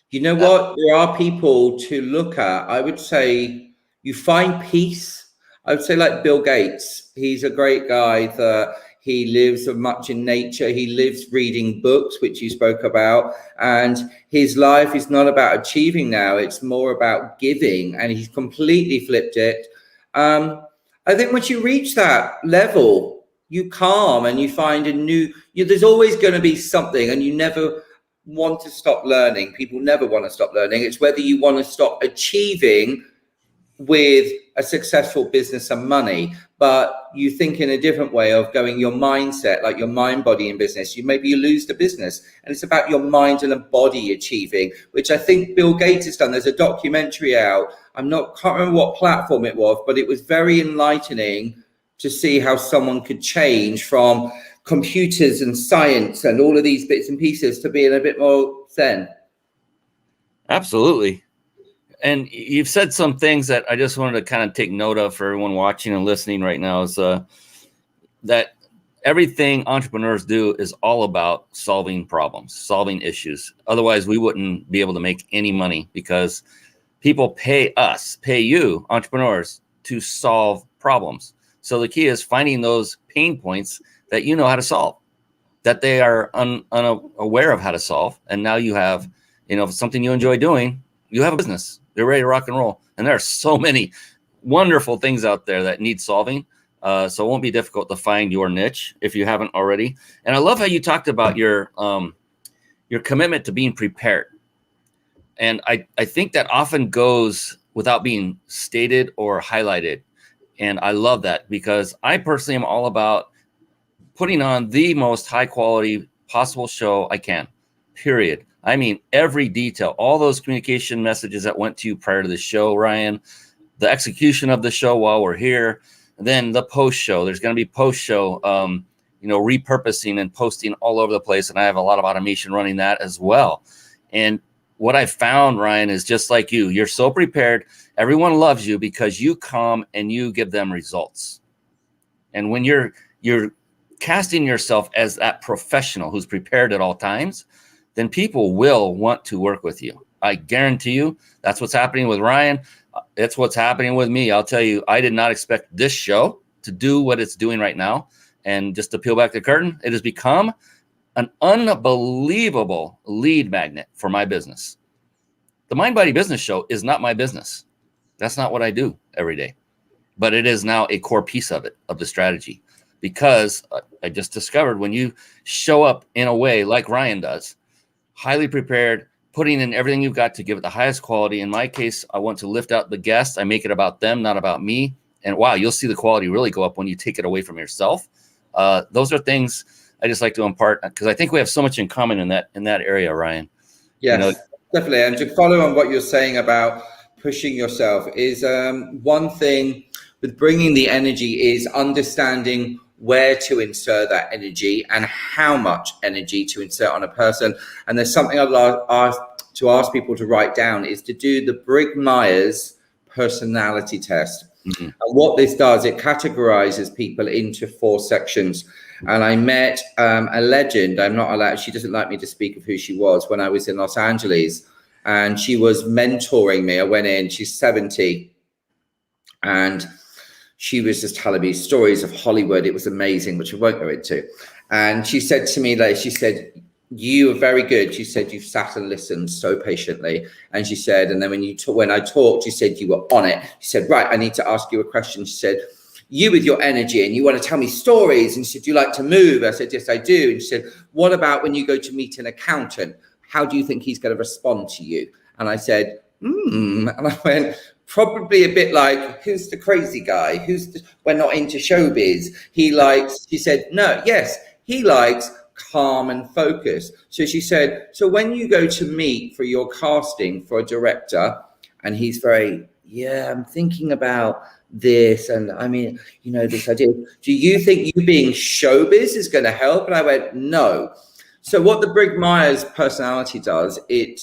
You know what? There are people to look at. I would say you find peace. I would say like Bill Gates. He's a great guy that he lives much in nature. He lives reading books, which you spoke about. And his life is not about achieving now. It's more about giving. And he's completely flipped it. I think once you reach that level, you calm and you find there's always going to be something, and you never want to stop learning. People never want to stop learning. It's whether you want to stop achieving with a successful business and money, but you think in a different way of going your mindset, like your mind, body in business. Maybe you lose the business, and it's about your mind and a body achieving, which I think Bill Gates has done. There's a documentary out. Can't remember what platform it was, but it was very enlightening to see how someone could change from computers and science and all of these bits and pieces to being a bit more zen. Absolutely. And you've said some things that I just wanted to kind of take note of for everyone watching and listening right now is that everything entrepreneurs do is all about solving problems, solving issues. Otherwise, we wouldn't be able to make any money, because people pay you, entrepreneurs, to solve problems. So the key is finding those pain points that you know how to solve, that they are unaware of how to solve. And now you have, something you enjoy doing, you have a business. You're ready to rock and roll. And there are so many wonderful things out there that need solving. So it won't be difficult to find your niche if you haven't already. And I love how you talked about your commitment to being prepared. And I think that often goes without being stated or highlighted. And I love that, because I personally am all about putting on the most high quality possible show I can, period. I mean, every detail, all those communication messages that went to you prior to the show, Ryan, the execution of the show while we're here, and then the post show. There's going to be post show, repurposing and posting all over the place. And I have a lot of automation running that as well. And what I found, Ryan, is just like you're so prepared. Everyone loves you because you come and you give them results. And when you're casting yourself as that professional who's prepared at all times, then people will want to work with you. I guarantee you that's what's happening with Ryan. It's what's happening with me. I'll tell you, I did not expect this show to do what it's doing right now. And just to peel back the curtain, it has become an unbelievable lead magnet for my business. The Mind Body Business Show is not my business. That's not what I do every day. But it is now a core piece of it, of the strategy. Because I just discovered when you show up in a way like Ryan does, highly prepared, putting in everything you've got to give it the highest quality. In my case, I want to lift out the guests. I make it about them, not about me. And wow, you'll see the quality really go up when you take it away from yourself. Those are things I just like to impart, because I think we have so much in common in that area, Ryan. Yes, definitely. And to follow on what you're saying about pushing yourself is one thing with bringing the energy is understanding where to insert that energy and how much energy to insert on a person. And there's something I'd like to ask people to write down is to do the Briggs-Myers personality test. Mm-hmm. And what this does, it categorizes people into 4 sections. And I met a legend. I'm not allowed, she doesn't like me to speak of who she was, when I was in Los Angeles. And she was mentoring me. I went in, she's 70. And she was just telling me stories of Hollywood. It was amazing, which I won't go into. And she said to me, like, she said, you are very good. She said, you've sat and listened so patiently. And she said, and then when I talked, you said you were on it. She said, right, I need to ask you a question. She said, you with your energy and you want to tell me stories. And she said, do you like to move? I said, yes, I do. And she said, what about when you go to meet an accountant? How do you think he's going to respond to you? And I said, and I went, probably a bit like, who's the crazy guy? We're not into showbiz. She said, no, yes, he likes calm and focus. So she said, so when you go to meet for your casting for a director, and he's very, yeah, I'm thinking about this, and I mean, you know, this idea, do you think you being showbiz is going to help? And I went, no. So what the Briggs-Myers personality does, it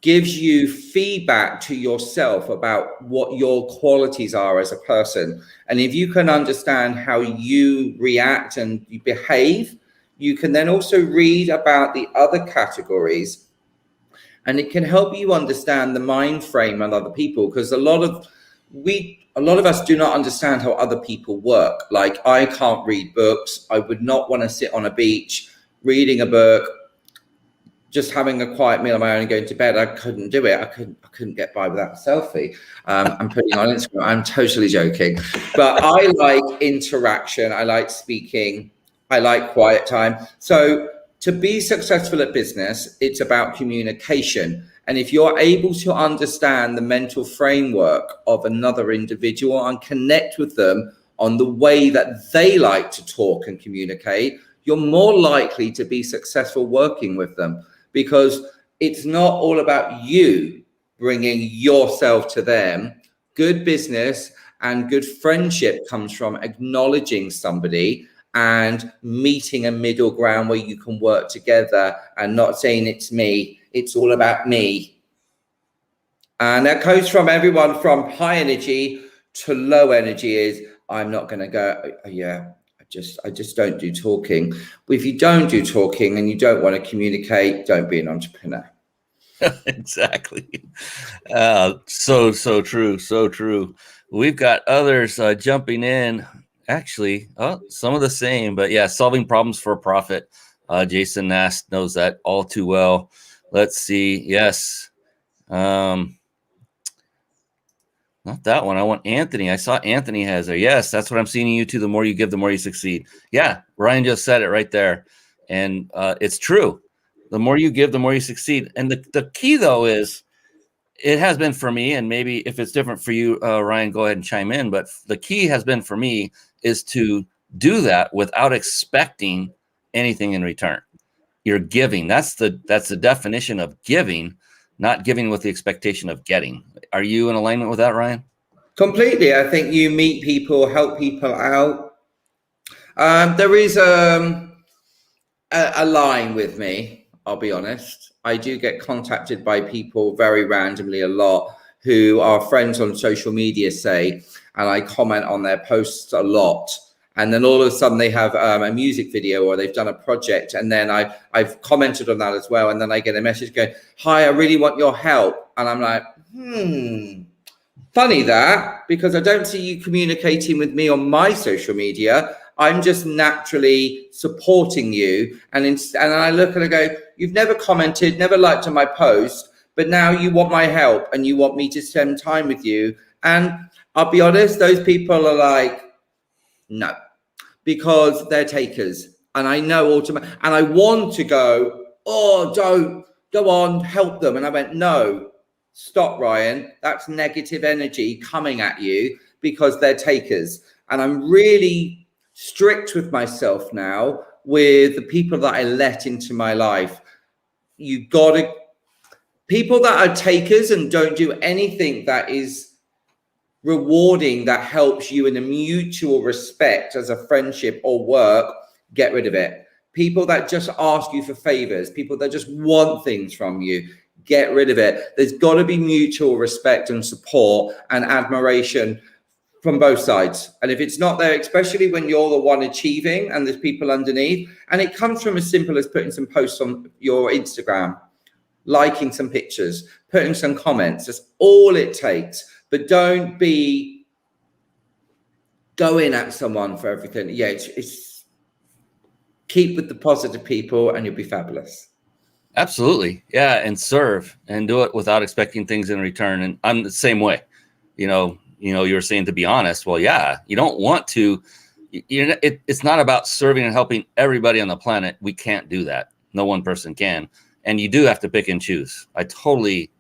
gives you feedback to yourself about what your qualities are as a person. And if you can understand how you react and you behave, you can then also read about the other categories, and it can help you understand the mind frame of other people, because a lot of us do not understand how other people work. Like, I can't read books. I would not want to sit on a beach reading a book, just having a quiet meal on my own and going to bed. I couldn't do it. I couldn't get by without a selfie. I'm putting on Instagram. I'm totally joking. But I like interaction. I like speaking. I like quiet time. So to be successful at business, it's about communication. And if you're able to understand the mental framework of another individual and connect with them on the way that they like to talk and communicate, you're more likely to be successful working with them, because it's not all about you bringing yourself to them. Good business and good friendship comes from acknowledging somebody and meeting a middle ground where you can work together and not saying it's me, it's all about me. And that goes from everyone from high energy to low energy is, I'm not going to go, yeah, I just don't do talking. If you don't do talking and you don't want to communicate, don't be an entrepreneur. Exactly. So true. So true. We've got others jumping in. Actually, some of the same, but yeah, solving problems for a profit. Jason Nast knows that all too well. Let's see. Yes. Not that one. I want Anthony. I saw Anthony has there. Yes, that's what I'm seeing in you too. The more you give, the more you succeed. Yeah, Ryan just said it right there. And it's true. The more you give, the more you succeed. And the key, though, is it has been for me, and maybe if it's different for you, Ryan, go ahead and chime in. But the key has been for me is to do that without expecting anything in return. You're giving. That's the definition of giving, not giving with the expectation of getting. Are you in alignment with that, Ryan? Completely. I think you meet people, help people out. There is a line with me, I'll be honest. I do get contacted by people very randomly a lot who are friends on social media, say, and I comment on their posts a lot. And then all of a sudden they have a music video or they've done a project. And then I've commented on that as well. And then I get a message going, hi, I really want your help. And I'm like, funny that, because I don't see you communicating with me on my social media. I'm just naturally supporting you. And I look and I go, you've never commented, never liked on my post, but now you want my help and you want me to spend time with you. And I'll be honest, those people are like, no, because they're takers. And I know automatically, and I want to go, oh, don't go on, help them. And I went, no, stop, Ryan. That's negative energy coming at you because they're takers. And I'm really strict with myself now with the people that I let into my life. You got to, people that are takers and don't do anything that is rewarding that helps you in a mutual respect as a friendship or work, get rid of it. People that just ask you for favors, people that just want things from you, get rid of it. There's got to be mutual respect and support and admiration from both sides. And if it's not there, especially when you're the one achieving and there's people underneath, and it comes from as simple as putting some posts on your Instagram, liking some pictures, putting some comments, that's all it takes. But don't be going at someone for everything. Yeah, it's keep with the positive people and you'll be fabulous. Absolutely. Yeah. And serve and do it without expecting things in return. And I'm the same way. You were saying, to be honest. Well, yeah, you don't want to, it's not about serving and helping everybody on the planet. We can't do that. No one person can. And you do have to pick and choose. I totally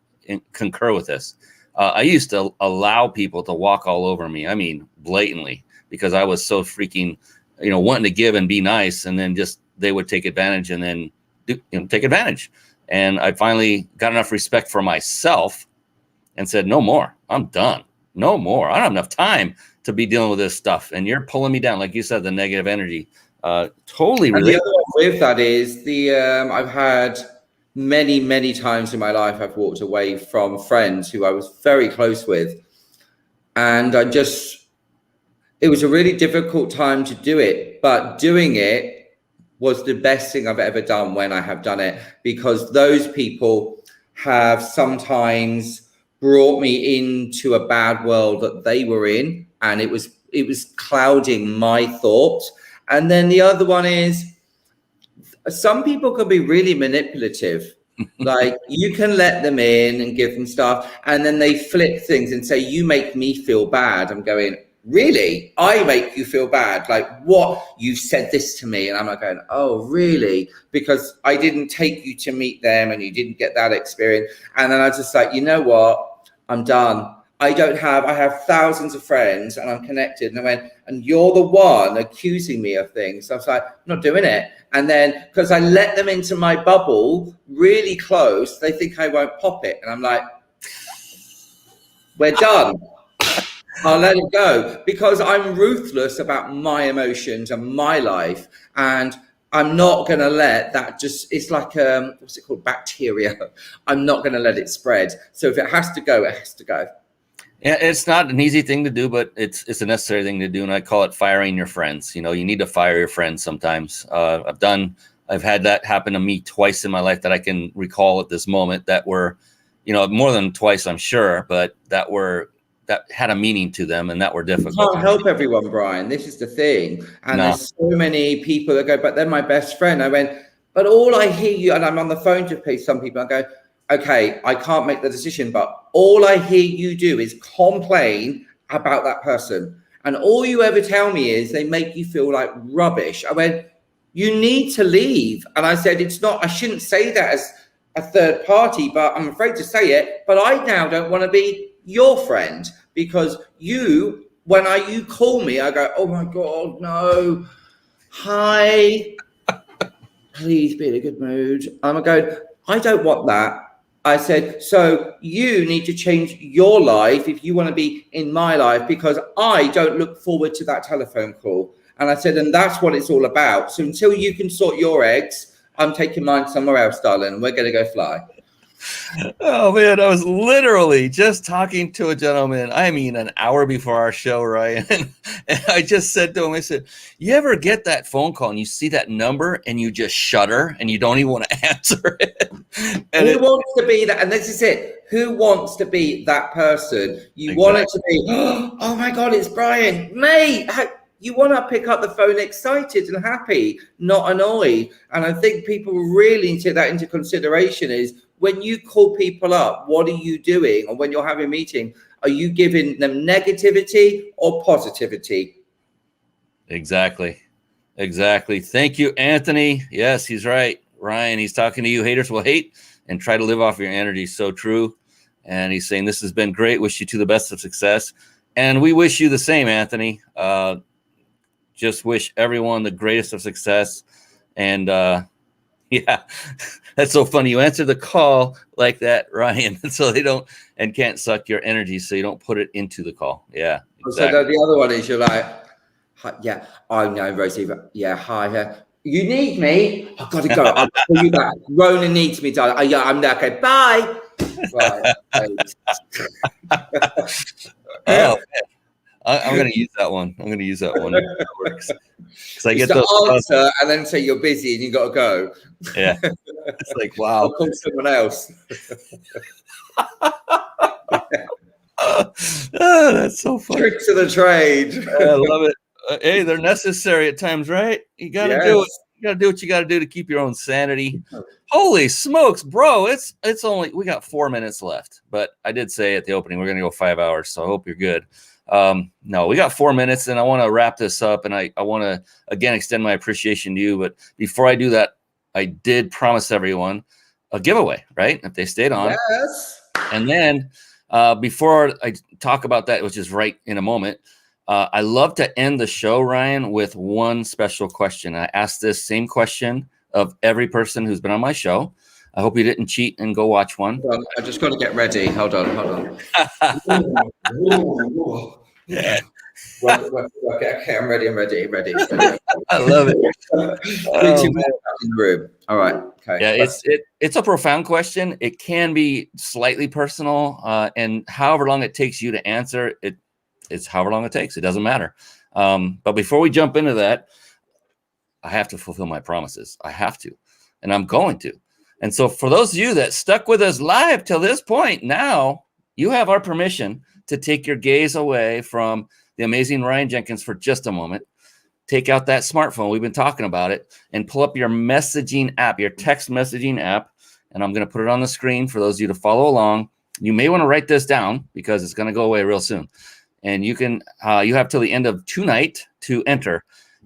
concur with this. I used to allow people to walk all over me. I mean, blatantly, because I was so freaking, wanting to give and be nice. And then just, they would take advantage and then take advantage. And I finally got enough respect for myself and said, no more. I'm done. No more. I don't have enough time to be dealing with this stuff. And you're pulling me down. Like you said, the negative energy, totally and related. The other one with that is I've had many times in my life, I've walked away from friends who I was very close with. And it was a really difficult time to do it, but doing it was the best thing I've ever done when I have done it, because those people have sometimes brought me into a bad world that they were in, and it was clouding my thoughts. And then the other one is, some people can be really manipulative. Like, you can let them in and give them stuff, and then they flip things and say, you make me feel bad. I'm going, really? I make you feel bad? Like, what? You said this to me. And I'm like going, oh, really? Because I didn't take you to meet them and you didn't get that experience. And then I was just like, you know what? I'm done. I have thousands of friends and I'm connected. And I went, and you're the one accusing me of things. So I was like, I'm not doing it. And then, because I let them into my bubble really close, they think I won't pop it. And I'm like, we're done. I'll let it go, because I'm ruthless about my emotions and my life. And I'm not going to let that it's like, what's it called? Bacteria. I'm not going to let it spread. So if it has to go, it has to go. Yeah, it's not an easy thing to do, but it's a necessary thing to do. And I call it firing your friends. You need to fire your friends sometimes. I've had that happen to me twice in my life that I can recall at this moment, that were, more than twice, I'm sure, but that had a meaning to them and that were difficult. You can't help everyone, Brian. This is the thing. And there's so many people that go, but they're my best friend. I went, but all I hear you, and I'm on the phone to some people, I go, okay, I can't make the decision, but all I hear you do is complain about that person. And all you ever tell me is they make you feel like rubbish. I went, you need to leave. And I said, I shouldn't say that as a third party, but I'm afraid to say it, but I now don't want to be your friend, because you call me, I go, oh my God, no. Hi, please be in a good mood. I'm going, I don't want that. I said, so you need to change your life if you want to be in my life, because I don't look forward to that telephone call. And I said, and that's what it's all about. So until you can sort your eggs, I'm taking mine somewhere else, darling. We're going to go fly. Oh man, I was literally just talking to a gentleman, an hour before our show, Ryan. And I just said to him, I said, you ever get that phone call and you see that number and you just shudder and you don't even want to answer it? And who wants to be that? And this is it. Who wants to be that person? You want it to be, oh my God, it's Brian. Mate, you want to pick up the phone excited and happy, not annoyed. And I think people really need to take that into consideration, is when you call people up, what are you doing? Or when you're having a meeting, are you giving them negativity or positivity? Exactly. Thank you, Anthony. Yes, he's right. Ryan, he's talking to you. Haters will hate and try to live off your energy. So true. And he's saying, this has been great. Wish you the best of success. And we wish you the same, Anthony. Just wish everyone the greatest of success. And, Yeah, that's so funny. You answer the call like that, Ryan, so they don't and can't suck your energy, so you don't put it into the call. Yeah, exactly. So the other one is you're like, "Hi, yeah, I know, Rosie. Yeah, hi. You need me? I've got to go. I'll call you back. Rona needs me, darling. Oh, yeah, I'm there. Okay, bye. Right. Oh, man. I'm going to use that one. I'm going to use that one. It works. Because I get those answer and then say you're busy and you got to go. Yeah, it's like, wow. I'll call someone else. That's so funny. Tricks of the trade. I love it. Hey, they're necessary at times, right? You got to do it. You got to do what you got to do to keep your own sanity. Holy smokes, bro. It's only, we got 4 minutes left, but I did say at the opening, we're going to go 5 hours. So I hope you're good. No, we got 4 minutes and I want to wrap this up, and I want to again extend my appreciation to you. But before I do that, I did promise everyone a giveaway, right? If they stayed on. Yes. And then before I talk about that, which is right in a moment, I love to end the show, Ryan, with one special question. I asked this same question of every person who's been on my show. I hope you didn't cheat and go watch one. Well, I just got to get ready. Hold on. Yeah. Okay, I'm ready. I love it. In the room. All right. Okay. Yeah, it's a profound question. It can be slightly personal, and however long it takes you to answer it, it's however long it takes. It doesn't matter. But before we jump into that, I have to fulfill my promises. I have to, and I'm going to. And so for those of you that stuck with us live till this point, now you have our permission to take your gaze away from the amazing Ryan Jenkins for just a moment. Take out that smartphone. We've been talking about it, and pull up your messaging app, your text messaging app. And I'm going to put it on the screen for those of you to follow along. You may want to write this down because it's going to go away real soon. And you can, you have till the end of tonight to enter.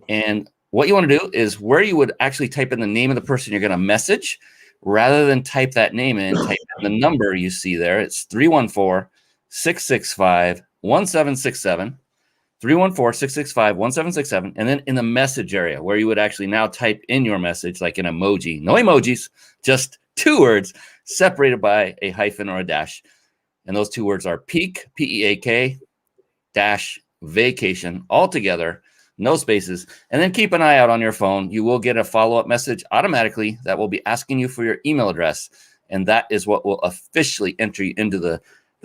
And what you want to do is where you would actually type in the name of the person you're going to message, rather than type that name in, type in the number you see there. It's 314-665-1767. 314-665-1767. And then in the message area where you would actually now type in your message, like an emoji, no emojis, just 2 words separated by a hyphen or a dash. And those 2 words are peak, P-E-A-K, dash vacation, all together, no spaces. And then keep an eye out on your phone. You will get a follow-up message automatically that will be asking you for your email address. And that is what will officially enter you into the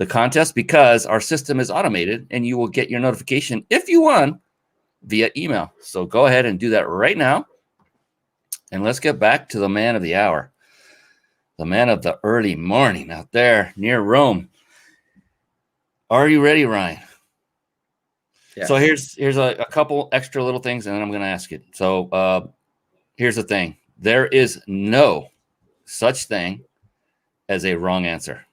contest, because our system is automated and you will get your notification if you won via email. So go ahead and do that right now. And let's get back to the man of the hour, the man of the early morning out there near Rome. Are you ready, Ryan? Yeah. So here's a couple extra little things, and then I'm going to ask it. So here's the thing. There is no such thing as a wrong answer.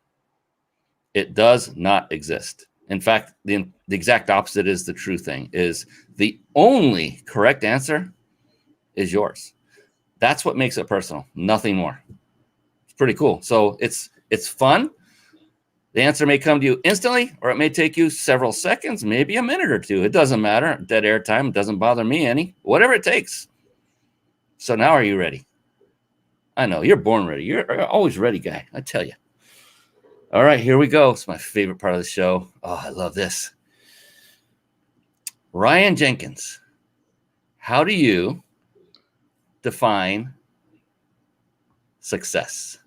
It does not exist. In fact, the exact opposite is the true thing. Is the only correct answer is yours. That's what makes it personal. Nothing more. It's pretty cool. So it's fun. The answer may come to you instantly, or it may take you several seconds, maybe a minute or two. It doesn't matter. Dead air time doesn't bother me any. Whatever it takes. So now are you ready? I know you're born ready. You're always ready, guy. I tell you. All right, here we go. It's my favorite part of the show. Oh, I love this. Ryan Jenkins, how do you define success?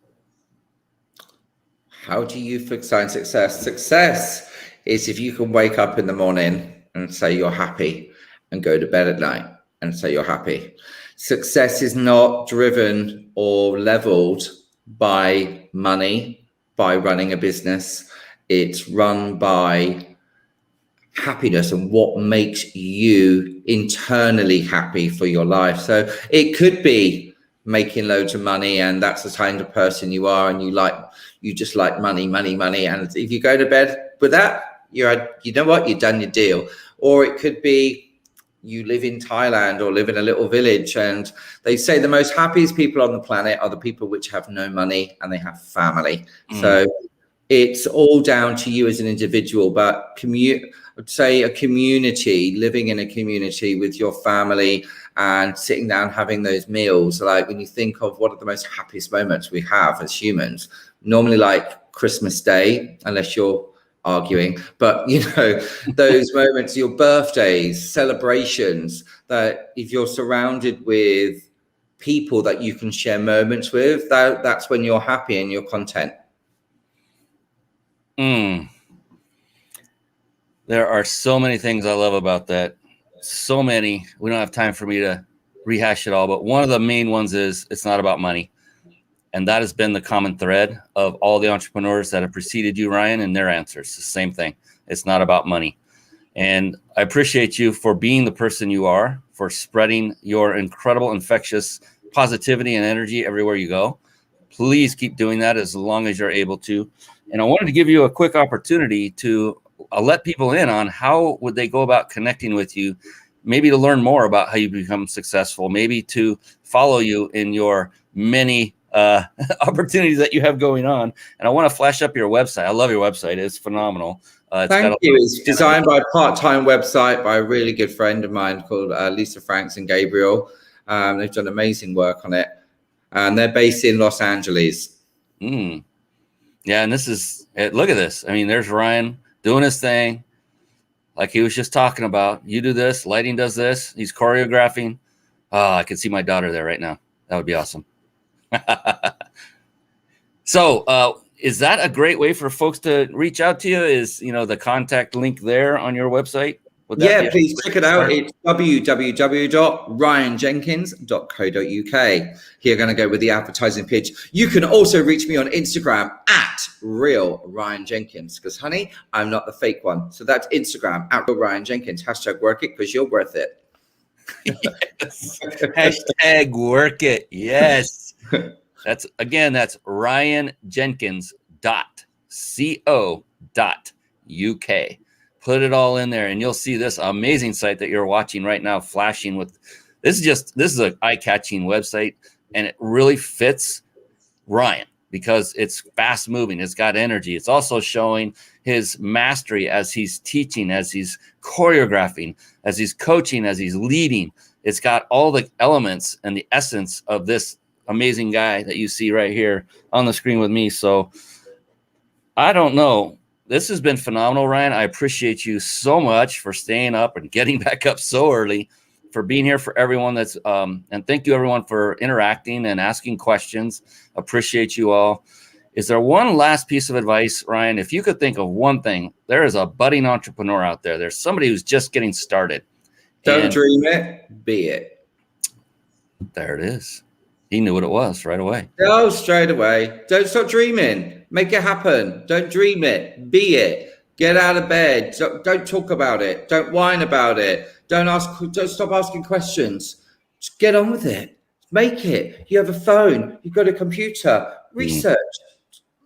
How do you define success? Success is if you can wake up in the morning and say you're happy, and go to bed at night and say you're happy. Success is not driven or leveled by money, by running a business. It's run by happiness and what makes you internally happy for your life. So it could be making loads of money, and that's the kind of person you are, and you just like money. And if you go to bed with that, you know what, you've done your deal. Or it could be you live in Thailand or live in a little village, and they say the most happiest people on the planet are the people which have no money and they have family. So it's all down to you as an individual, but say a community, living in a community with your family and sitting down having those meals. Like when you think of what are the most happiest moments we have as humans, normally like Christmas Day, unless you're arguing, but you know, those moments, your birthdays, celebrations, that if you're surrounded with people that you can share moments with, that's when you're happy and you're content. There are so many things I love about that. So many. We don't have time for me to rehash it all, but one of the main ones is it's not about money. And that has been the common thread of all the entrepreneurs that have preceded you, Ryan, and their answers. The same thing. It's not about money. And I appreciate you for being the person you are, for spreading your incredible, infectious positivity and energy everywhere you go. Please keep doing that as long as you're able to. And I wanted to give you a quick opportunity to let people in on how would they go about connecting with you, maybe to learn more about how you become successful, maybe to follow you in your many opportunities that you have going on. And I want to flash up your website. I love your website. It's phenomenal. Thank you. It's designed by a part-time website by a really good friend of mine called Lisa Franks and Gabriel. They've done amazing work on it. And they're based in Los Angeles. Yeah, and this is, look at this. I mean, there's Ryan doing his thing like he was just talking about. You do this, lighting does this. He's choreographing. Oh, I can see my daughter there right now. That would be awesome. So is that a great way for folks to reach out to you? Is, you know, the contact link there on your website? Yeah, please check it out. It's www.ryanjenkins.co.uk. Here, going to go with the advertising pitch. You can also reach me on Instagram at real Ryan Jenkins, because honey, I'm not the fake one. So that's Instagram at real Ryan Jenkins. # work it because you're worth it. Yes. # work it. Yes. That's ryanjenkins.co.uk. Put it all in there and you'll see this amazing site that you're watching right now flashing with. This is an eye-catching website, and it really fits Ryan because it's fast moving. It's got energy. It's also showing his mastery as he's teaching, as he's choreographing, as he's coaching, as he's leading. It's got all the elements and the essence of this amazing guy that you see right here on the screen with me. So I don't know. This has been phenomenal, Ryan. I appreciate you so much for staying up and getting back up so early, for being here, for everyone that's and thank you everyone for interacting and asking questions. Appreciate you all. Is there one last piece of advice, Ryan? If you could think of one thing, there is a budding entrepreneur out there. There's somebody who's just getting started. Don't dream it, be it. There it is. He knew what it was right away. Go straight away. Don't stop dreaming. Make it happen. Don't dream it. Be it. Get out of bed. Don't talk about it. Don't whine about it. Don't stop asking questions. Just get on with it. Make it. You have a phone. You've got a computer. Research.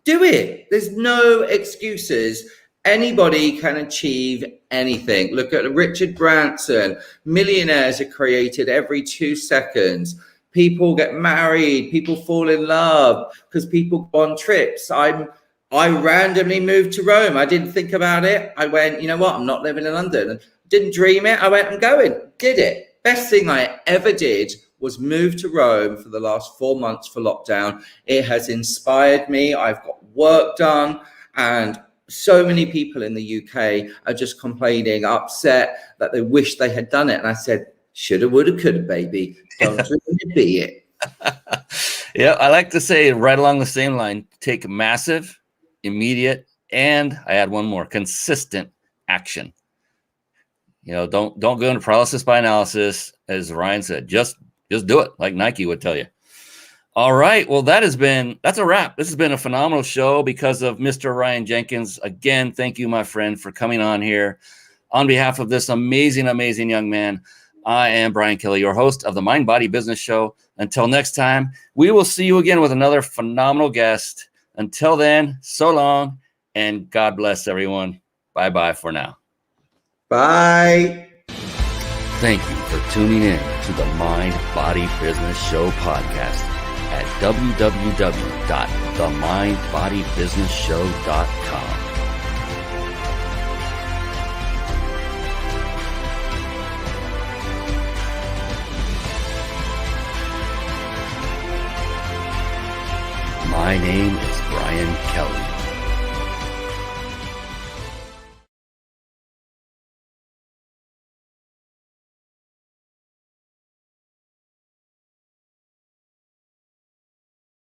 Do it. There's no excuses. Anybody can achieve anything. Look at Richard Branson. Millionaires are created every 2 seconds. People get married, people fall in love because people go on trips. I randomly moved to Rome. I didn't think about it. I went, you know what? I'm not living in London. Didn't dream it. I went, I'm going. Did it. Best thing I ever did was move to Rome for the last 4 months for lockdown. It has inspired me. I've got work done, and so many people in the UK are just complaining, upset that they wish they had done it. And I said, shoulda, woulda, coulda, baby. Don't dream it, be it. Yeah, I like to say right along the same line, take massive, immediate, and I add one more, consistent action. You know, don't go into paralysis by analysis, as Ryan said. Just do it, like Nike would tell you. All right. Well, that's a wrap. This has been a phenomenal show because of Mr. Ryan Jenkins. Again, thank you, my friend, for coming on here. On behalf of this amazing, amazing young man, I am Brian Kelly, your host of the Mind Body Business Show. Until next time, we will see you again with another phenomenal guest. Until then, so long, and God bless everyone. Bye-bye for now. Bye. Thank you for tuning in to the Mind Body Business Show podcast at www.themindbodybusinessshow.com. My name is Brian Kelly.